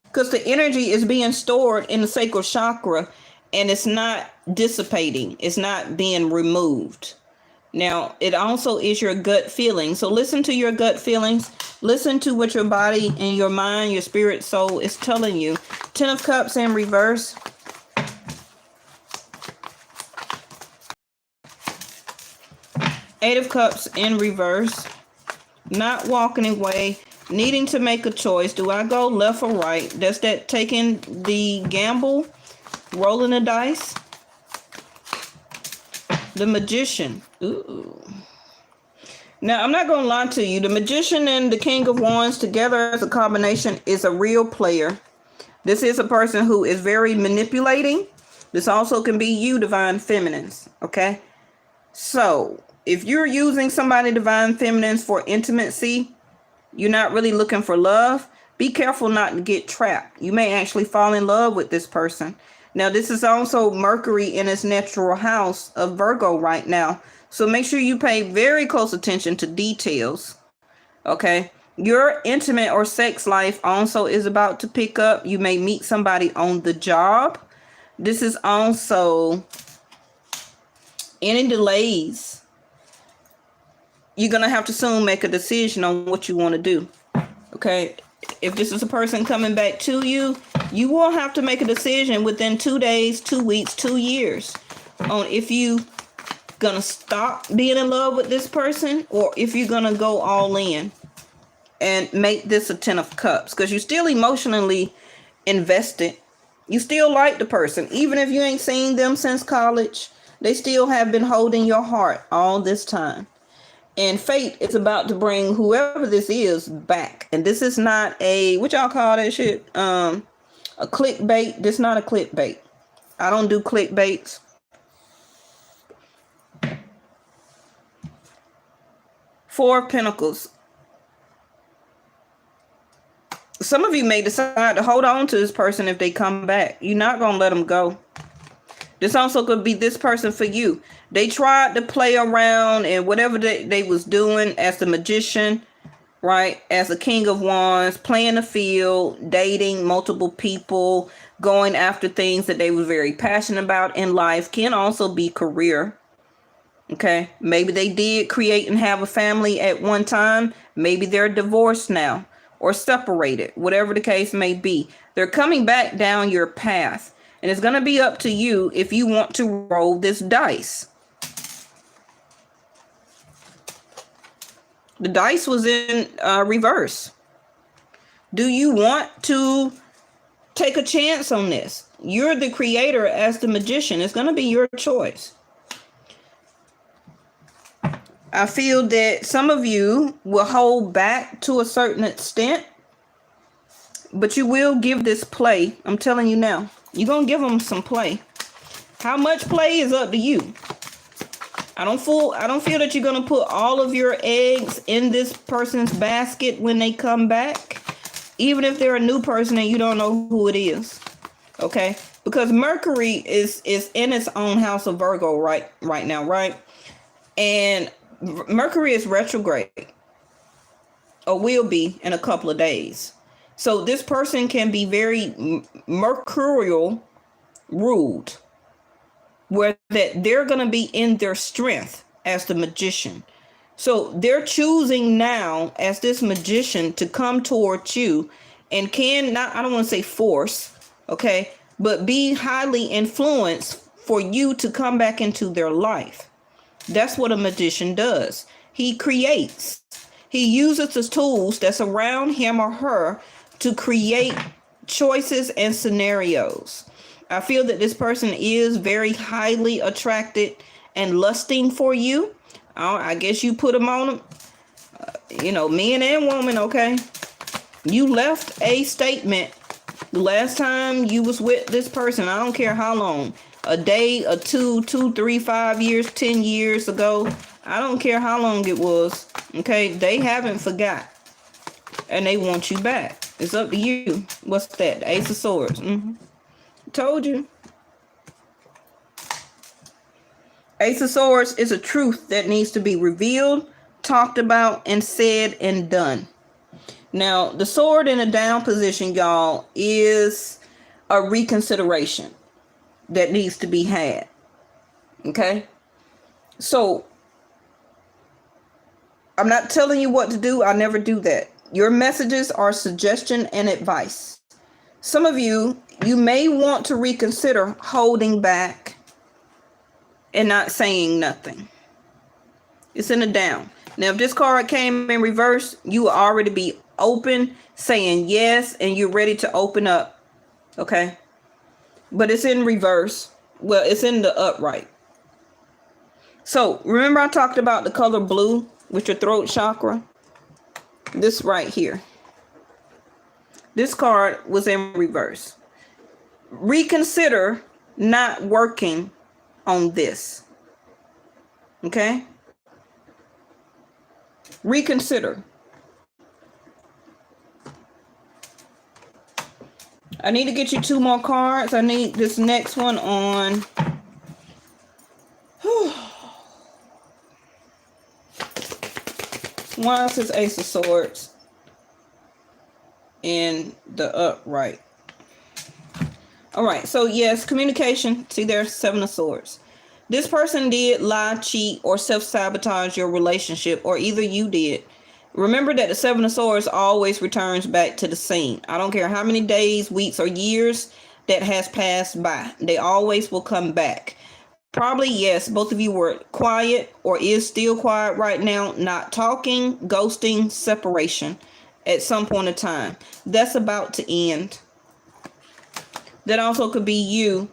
[SPEAKER 1] Because the energy is being stored in the sacral chakra and it's not dissipating. It's not being removed. Now, it also is your gut feeling. So listen to your gut feelings. Listen to what your body and your mind, your spirit, soul is telling you. 10 of Cups in reverse. Eight of Cups in reverse. Not walking away. Needing to make a choice. Do I go left or right? That's that taking the gamble. Rolling the dice. The Magician. Ooh. Now, I'm not going to lie to you. The Magician and the King of Wands together as a combination is a real player. This is a person who is very manipulating. This also can be you, divine feminines. Okay? So, if you're using somebody, divine feminines, for intimacy, you're not really looking for love, be careful not to get trapped. You may actually fall in love with this person. Now, this is also Mercury in its natural house of Virgo right now. So make sure you pay very close attention to details. Okay. Your intimate or sex life also is about to pick up. You may meet somebody on the job. This is also any delays. You're going to have to soon make a decision on what you want to do. Okay. If this is a person coming back to you, you will have to make a decision within 2 days, 2 weeks, 2 years on if you gonna stop being in love with this person or if you're gonna go all in and make this a 10 of cups, because you're still emotionally invested. You still like the person. Even if you ain't seen them since college, they still have been holding your heart all this time. And fate is about to bring whoever this is back. And this is not a, what y'all call that shit? A clickbait. This is not a clickbait. I don't do clickbaits. Four of Pentacles. Some of you may decide to hold on to this person if they come back. You're not going to let them go. This also could be this person for you. They tried to play around and whatever they was doing as the magician, right? As a King of Wands, playing the field, dating multiple people, going after things that they were very passionate about in life, can also be career. Okay, maybe they did create and have a family at one time. Maybe they're divorced now or separated, whatever the case may be. They're coming back down your path. And it's going to be up to you if you want to roll this dice. The dice was in reverse. Do you want to take a chance on this? You're the creator as the magician. It's going to be your choice. I feel that some of you will hold back to a certain extent, but you will give this play. I'm telling you now, you're going to give them some play. How much play is up to you. I don't feel that you're going to put all of your eggs in this person's basket when they come back, even if they're a new person and you don't know who it is. Okay? Because Mercury is in its own house of Virgo right now, right? And Mercury is retrograde, or will be in a couple of days. So this person can be very mercurial ruled, where that they're going to be in their strength as the magician. So they're choosing now as this magician to come towards you and can not, I don't want to say force, okay, but be highly influenced for you to come back into their life. That's what a magician does. He creates. He uses the tools that's around him or her to create choices and scenarios. I feel that this person is very highly attracted and lusting for you. I guess you put them on them. Men and women, okay? You left a statement the last time you was with this person. I don't care how long. A day, a 2, 3, 5 years, 10 years ago. I don't care how long it was. Okay? They haven't forgot. And they want you back. It's up to you. What's that? The Ace of Swords. Told you. Ace of Swords is a truth that needs to be revealed, talked about, and said and done. Now, the sword in a down position, y'all, is a reconsideration that needs to be had. Okay? So, I'm not telling you what to do. I never do that. Your messages are suggestion and advice. Some of you may want to reconsider holding back and not saying nothing. It's in a down. Now, if this card came in reverse, you will already be open, saying yes, and you're ready to open up. Okay? But it's in reverse. Well, it's in the upright. So, remember I talked about the color blue with your throat chakra? This right here. This card was in reverse. Reconsider not working on this. Okay? Reconsider. I need to get you 2 more cards. I need this next one on Why is this Ace of Swords in the upright? All right, so yes, communication. See, there's Seven of Swords. This person did lie, cheat, or self-sabotage your relationship, or either you did. Remember that the Seven of Swords always returns back to the scene. I don't care how many days, weeks, or years that has passed by. They always will come back. Probably, yes, both of you were quiet or is still quiet right now, not talking, ghosting, separation at some point in time. That's about to end. That also could be you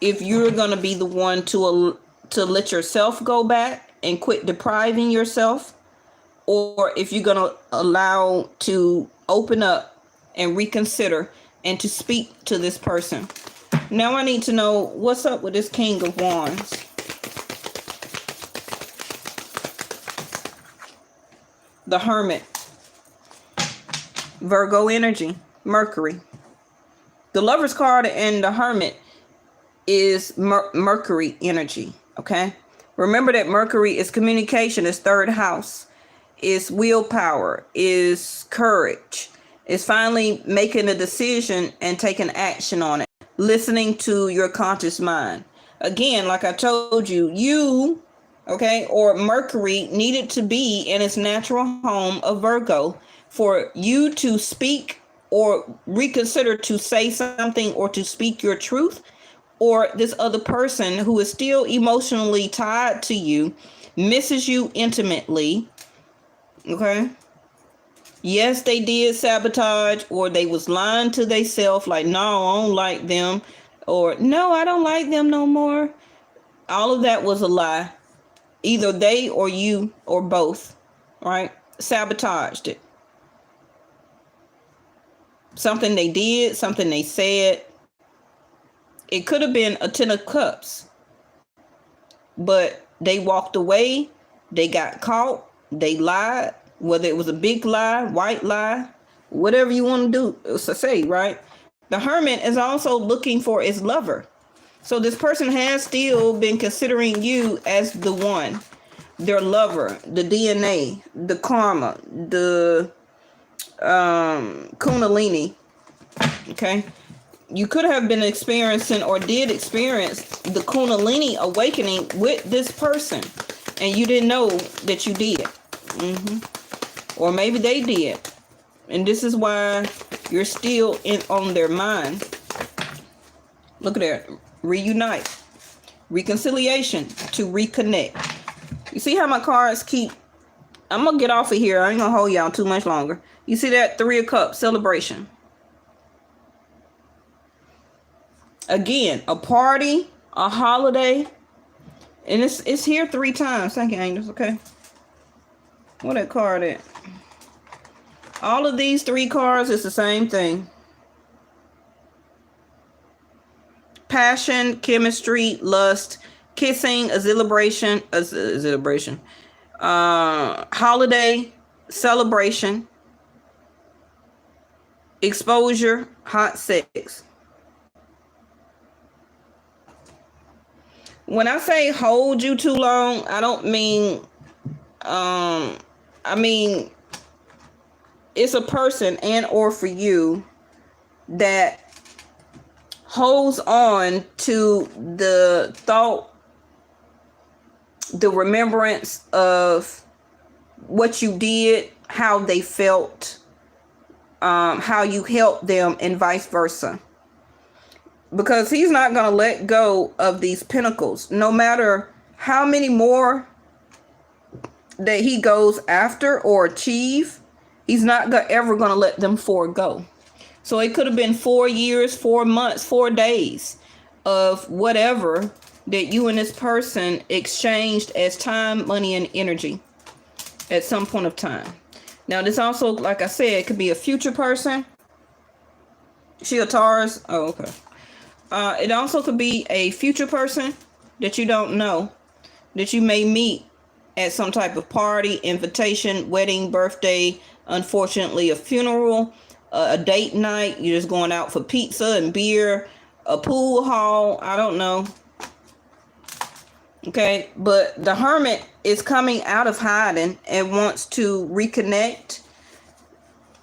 [SPEAKER 1] if you're going to be the one to let yourself go back and quit depriving yourself, or if you're going to allow to open up and reconsider and to speak to this person. Now I need to know what's up with this King of Wands. The Hermit. Virgo energy. Mercury. The Lover's card and the Hermit is Mercury energy. Okay. Remember that Mercury is communication, is third house, is willpower, is courage, is finally making a decision and taking action on it. Listening to your conscious mind. Again, like I told you, okay, or Mercury needed to be in its natural home of Virgo for you to speak or reconsider to say something or to speak your truth, or this other person who is still emotionally tied to you, misses you intimately, okay? Yes, they did sabotage, or they was lying to themselves like, no, I don't like them, or no, I don't like them no more. All of that was a lie. Either they or you or both, right? Sabotaged it. Something they did, something they said. It could have been a 10 of cups, but they walked away. They got caught. They lied. Whether it was a big lie, white lie, whatever you want to do, say, right? The Hermit is also looking for his lover. So this person has still been considering you as the one, their lover, the DNA, the karma, the Kundalini. Okay. You could have been experiencing or did experience the Kundalini awakening with this person, and you didn't know that you did. Or maybe they did. And this is why you're still on their mind. Look at that. Reunite. Reconciliation. To reconnect. You see how my cards keep... I'm going to get off of here. I ain't going to hold y'all too much longer. You see that? 3 of Cups. Celebration. Again, a party. A holiday. And it's here 3 times. Thank you, angels. Okay. What that card at? All of these 3 cards is the same thing. Passion, chemistry, lust, kissing, exhilaration, holiday, celebration, exposure, hot sex. When I say hold you too long, I don't mean I mean, it's a person and or for you that holds on to the thought, the remembrance of what you did, how they felt, how you helped them, and vice versa. Because he's not going to let go of these pentacles, no matter how many more that he goes after or achieve. He's not ever going to let them forego. So it could have been 4 years, 4 months, 4 days of whatever that you and this person exchanged as time, money, and energy at some point of time. Now, this also, like I said, it could be a future person. She a Taurus. Oh, okay. It also could be a future person that you don't know, that you may meet at some type of party, invitation, wedding, birthday, unfortunately a funeral, a date night. You're just going out for pizza and beer, a pool hall. I don't know. Okay, but the Hermit is coming out of hiding and wants to reconnect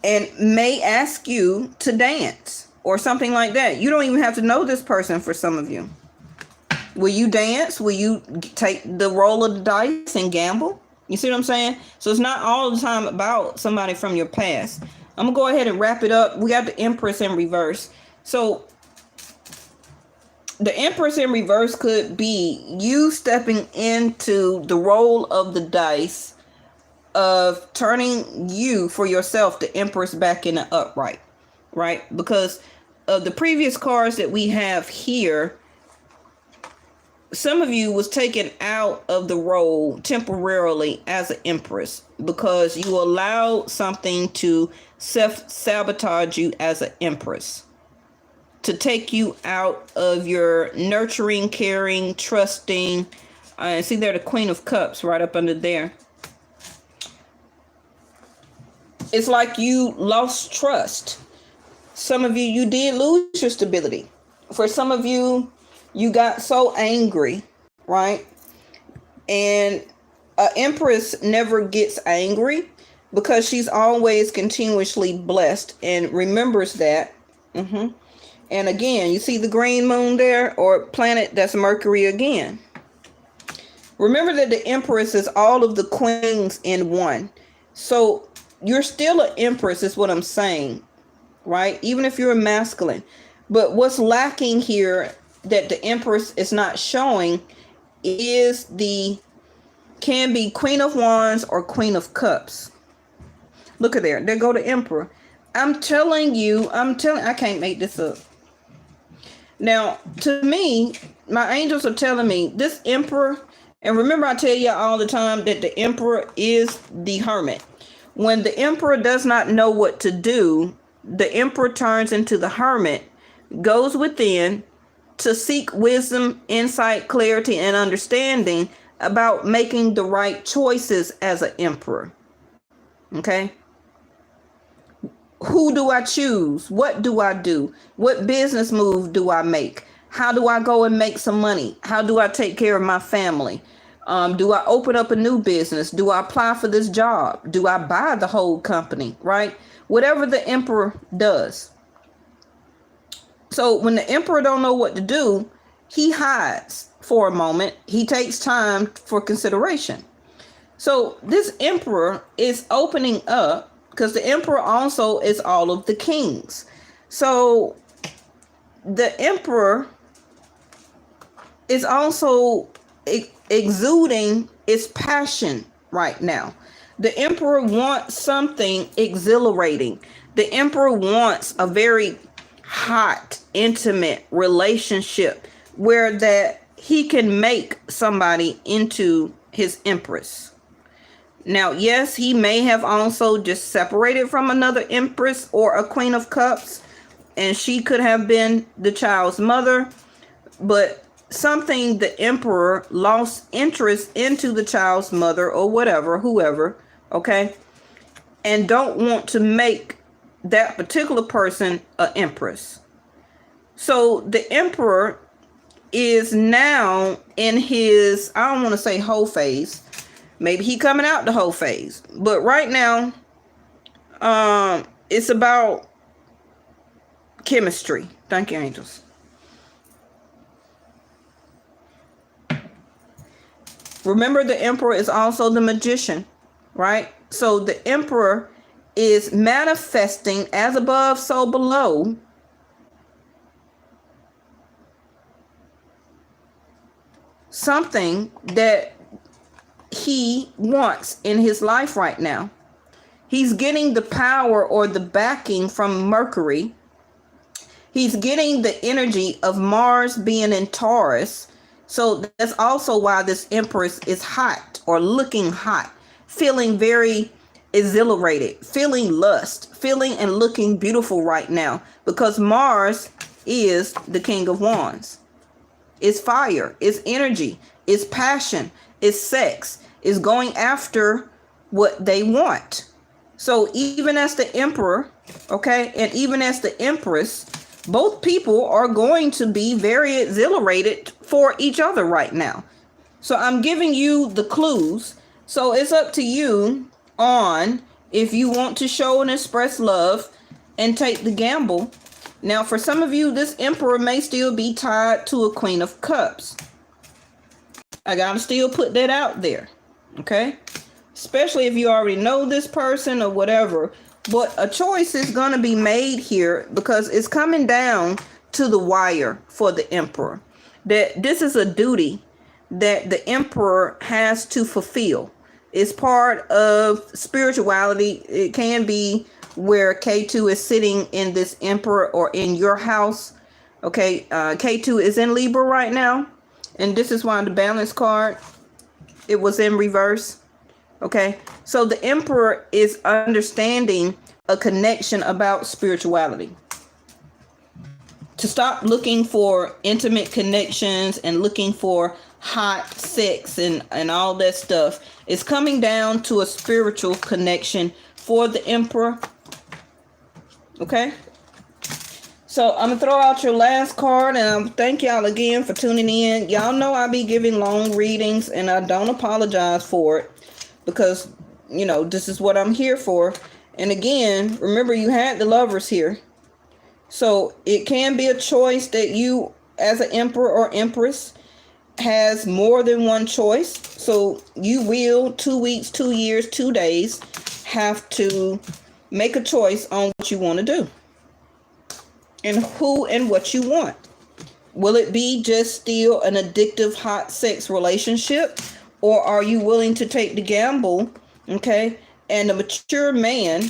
[SPEAKER 1] and may ask you to dance or something like that. You don't even have to know this person for some of you. Will you dance? Will you take the roll of the dice and gamble? You see what I'm saying? So it's not all the time about somebody from your past. I'm going to go ahead and wrap it up. We got the Empress in reverse. So the Empress in reverse could be you stepping into the roll of the dice of turning you for yourself, the Empress, back in the upright, right? Because of the previous cards that we have here, some of you was taken out of the role temporarily as an Empress because you allowed something to self-sabotage you as an Empress, to take you out of your nurturing, caring, trusting. See there, the Queen of Cups right up under there. It's like you lost trust. Some of you, you did lose your stability. For some of you, you got so angry, right? And an Empress never gets angry because she's always continuously blessed and remembers that. And again, you see the green moon there, or planet, that's Mercury again. Remember that the Empress is all of the queens in one. So you're still an Empress is what I'm saying, right? Even if you're a masculine. But what's lacking here that the Empress is not showing is can be Queen of Wands or Queen of Cups. Look at there go the Emperor. I can't make this up. Now, to me, my angels are telling me this Emperor, and remember I tell you all the time that the Emperor is the Hermit. When the Emperor does not know what to do, the Emperor turns into the Hermit, goes within to seek wisdom, insight, clarity, and understanding about making the right choices as an Emperor. Okay? Who do I choose? What do I do? What business move do I make? How do I go and make some money? How do I take care of my family? Do I open up a new business? Do I apply for this job? Do I buy the whole company? Right? Whatever the Emperor does. So when the Emperor don't know what to do, he hides for a moment. He takes time for consideration. So this Emperor is opening up because the Emperor also is all of the kings. So the Emperor is also exuding its passion right now. The Emperor wants something exhilarating. The Emperor wants a very hot, intimate relationship where that he can make somebody into his Empress. Now, yes, he may have also just separated from another Empress or a Queen of Cups, and she could have been the child's mother, but something the Emperor lost interest into the child's mother or whatever, whoever, okay, and don't want to make that particular person an Empress. So the Emperor is now in his, I don't want to say whole phase. Maybe he coming out the whole phase. But right now, it's about chemistry. Thank you, angels. Remember, the Emperor is also the magician, right? So the Emperor is manifesting as above, so below. Something that he wants in his life right now. He's getting the power or the backing from Mercury. He's getting the energy of Mars being in Taurus. So that's also why this Empress is hot or looking hot, feeling very exhilarated, feeling lust, feeling and looking beautiful right now, because Mars is the King of Wands. It's fire, it's energy, it's passion, it's sex, it's going after what they want. So even as the Emperor, okay, and even as the Empress, both people are going to be very exhilarated for each other right now. So I'm giving you the clues. So it's up to you on if you want to show and express love and take the gamble. Now, for some of you, this Emperor may still be tied to a Queen of Cups. I gotta still put that out there, okay? Especially if you already know this person or whatever. But a choice is gonna be made here because it's coming down to the wire for the Emperor. That this is a duty that the Emperor has to fulfill. It's part of spirituality. It can be where K2 is sitting in this Emperor or in your house. Okay, K2 is in Libra right now. And this is why the balance card, it was in reverse. Okay, so the Emperor is understanding a connection about spirituality. To stop looking for intimate connections and looking for hot sex and all that stuff. It's coming down to a spiritual connection for the Emperor. Okay. So I'm going to throw out your last card, and thank y'all again for tuning in. Y'all know I be giving long readings, and I don't apologize for it because, you know, this is what I'm here for. And again, remember you had the Lovers here. So it can be a choice that you, as an Emperor or Empress, has more than one choice. So you will, 2 weeks, 2 years, 2 days, have to make a choice on what you want to do. And who and what you want. Will it be just still an addictive hot sex relationship? Or are you willing to take the gamble, okay? And a mature man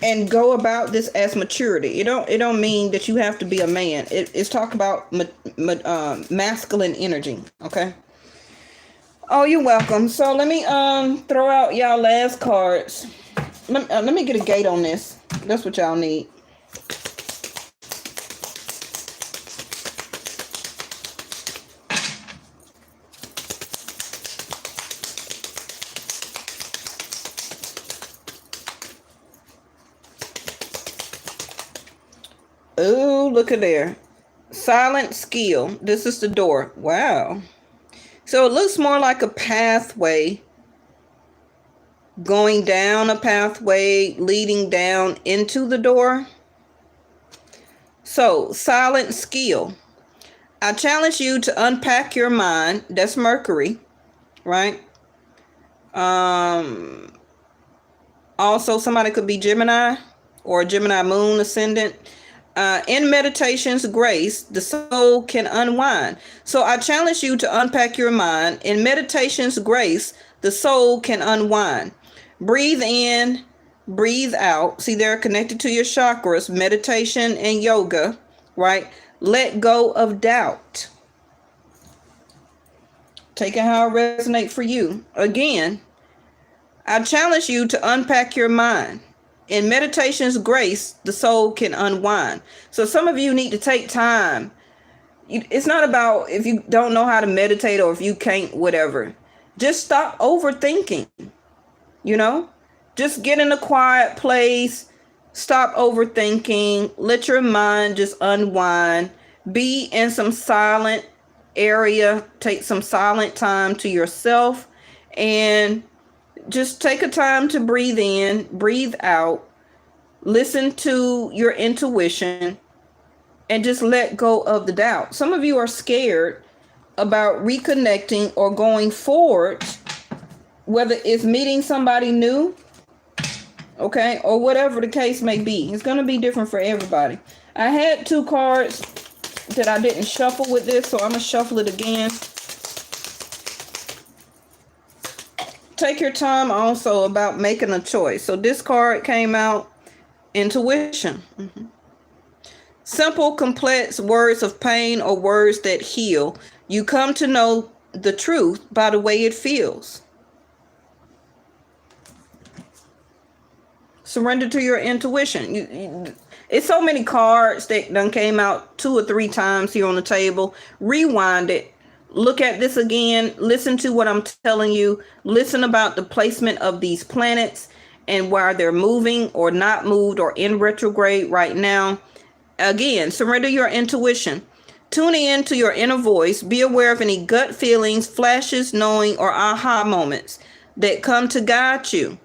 [SPEAKER 1] and go about this as maturity. It don't mean that you have to be a man. It's talk about masculine energy, okay? Oh, you're welcome. So let me throw out y'all last cards. Let me get a gate on this. That's what y'all need. Oh, look at there. Silent skill. This is the door. Wow. So it looks more like a pathway, going down a pathway, leading down into the door. So, silent skill. I challenge you to unpack your mind. That's Mercury, right? Also, somebody could be Gemini or Gemini moon ascendant. In meditation's grace, the soul can unwind. So I challenge you to unpack your mind. In meditation's grace, the soul can unwind. Breathe in, breathe out. See, they're connected to your chakras, meditation and yoga, right? Let go of doubt. Take it how it resonates for you. Again, I challenge you to unpack your mind. In meditation's grace, the soul can unwind. So some of you need to take time. It's not about if you don't know how to meditate or if you can't, whatever. Just stop overthinking, you know? Just get in a quiet place. Stop overthinking. Let your mind just unwind. Be in some silent area. Take some silent time to yourself and just take a time to breathe in, breathe out, listen to your intuition, and just let go of the doubt. Some of you are scared about reconnecting or going forward, whether it's meeting somebody new, okay, or whatever the case may be. It's going to be different for everybody. I had 2 cards that I didn't shuffle with this, so I'm going to shuffle it again. Take your time also about making a choice. So this card came out, intuition. Simple, complex words of pain or words that heal. You come to know the truth by the way it feels. Surrender to your intuition. It's so many cards that done came out 2 or 3 times here on the table. Rewind it. Look at this again. Listen to what I'm telling you. Listen about the placement of these planets and why they're moving or not moved or in retrograde right now. Again, surrender your intuition. Tune in to your inner voice. Be aware of any gut feelings, flashes, knowing, or aha moments that come to guide you.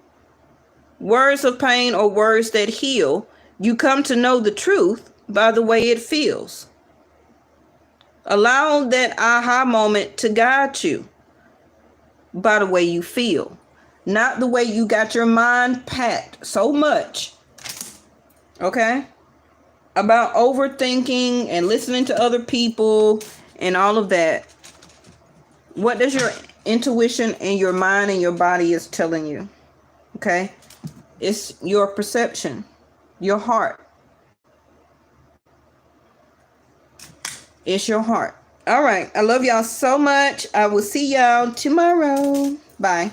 [SPEAKER 1] Words of pain or words that heal. You come to know the truth by the way it feels. Allow that aha moment to guide you by the way you feel. Not the way you got your mind packed so much, okay, about overthinking and listening to other people and all of that. What does your intuition and your mind and your body is telling you? Okay? It's your perception, your heart. It's your heart. All right. I love y'all so much. I will see y'all tomorrow. Bye.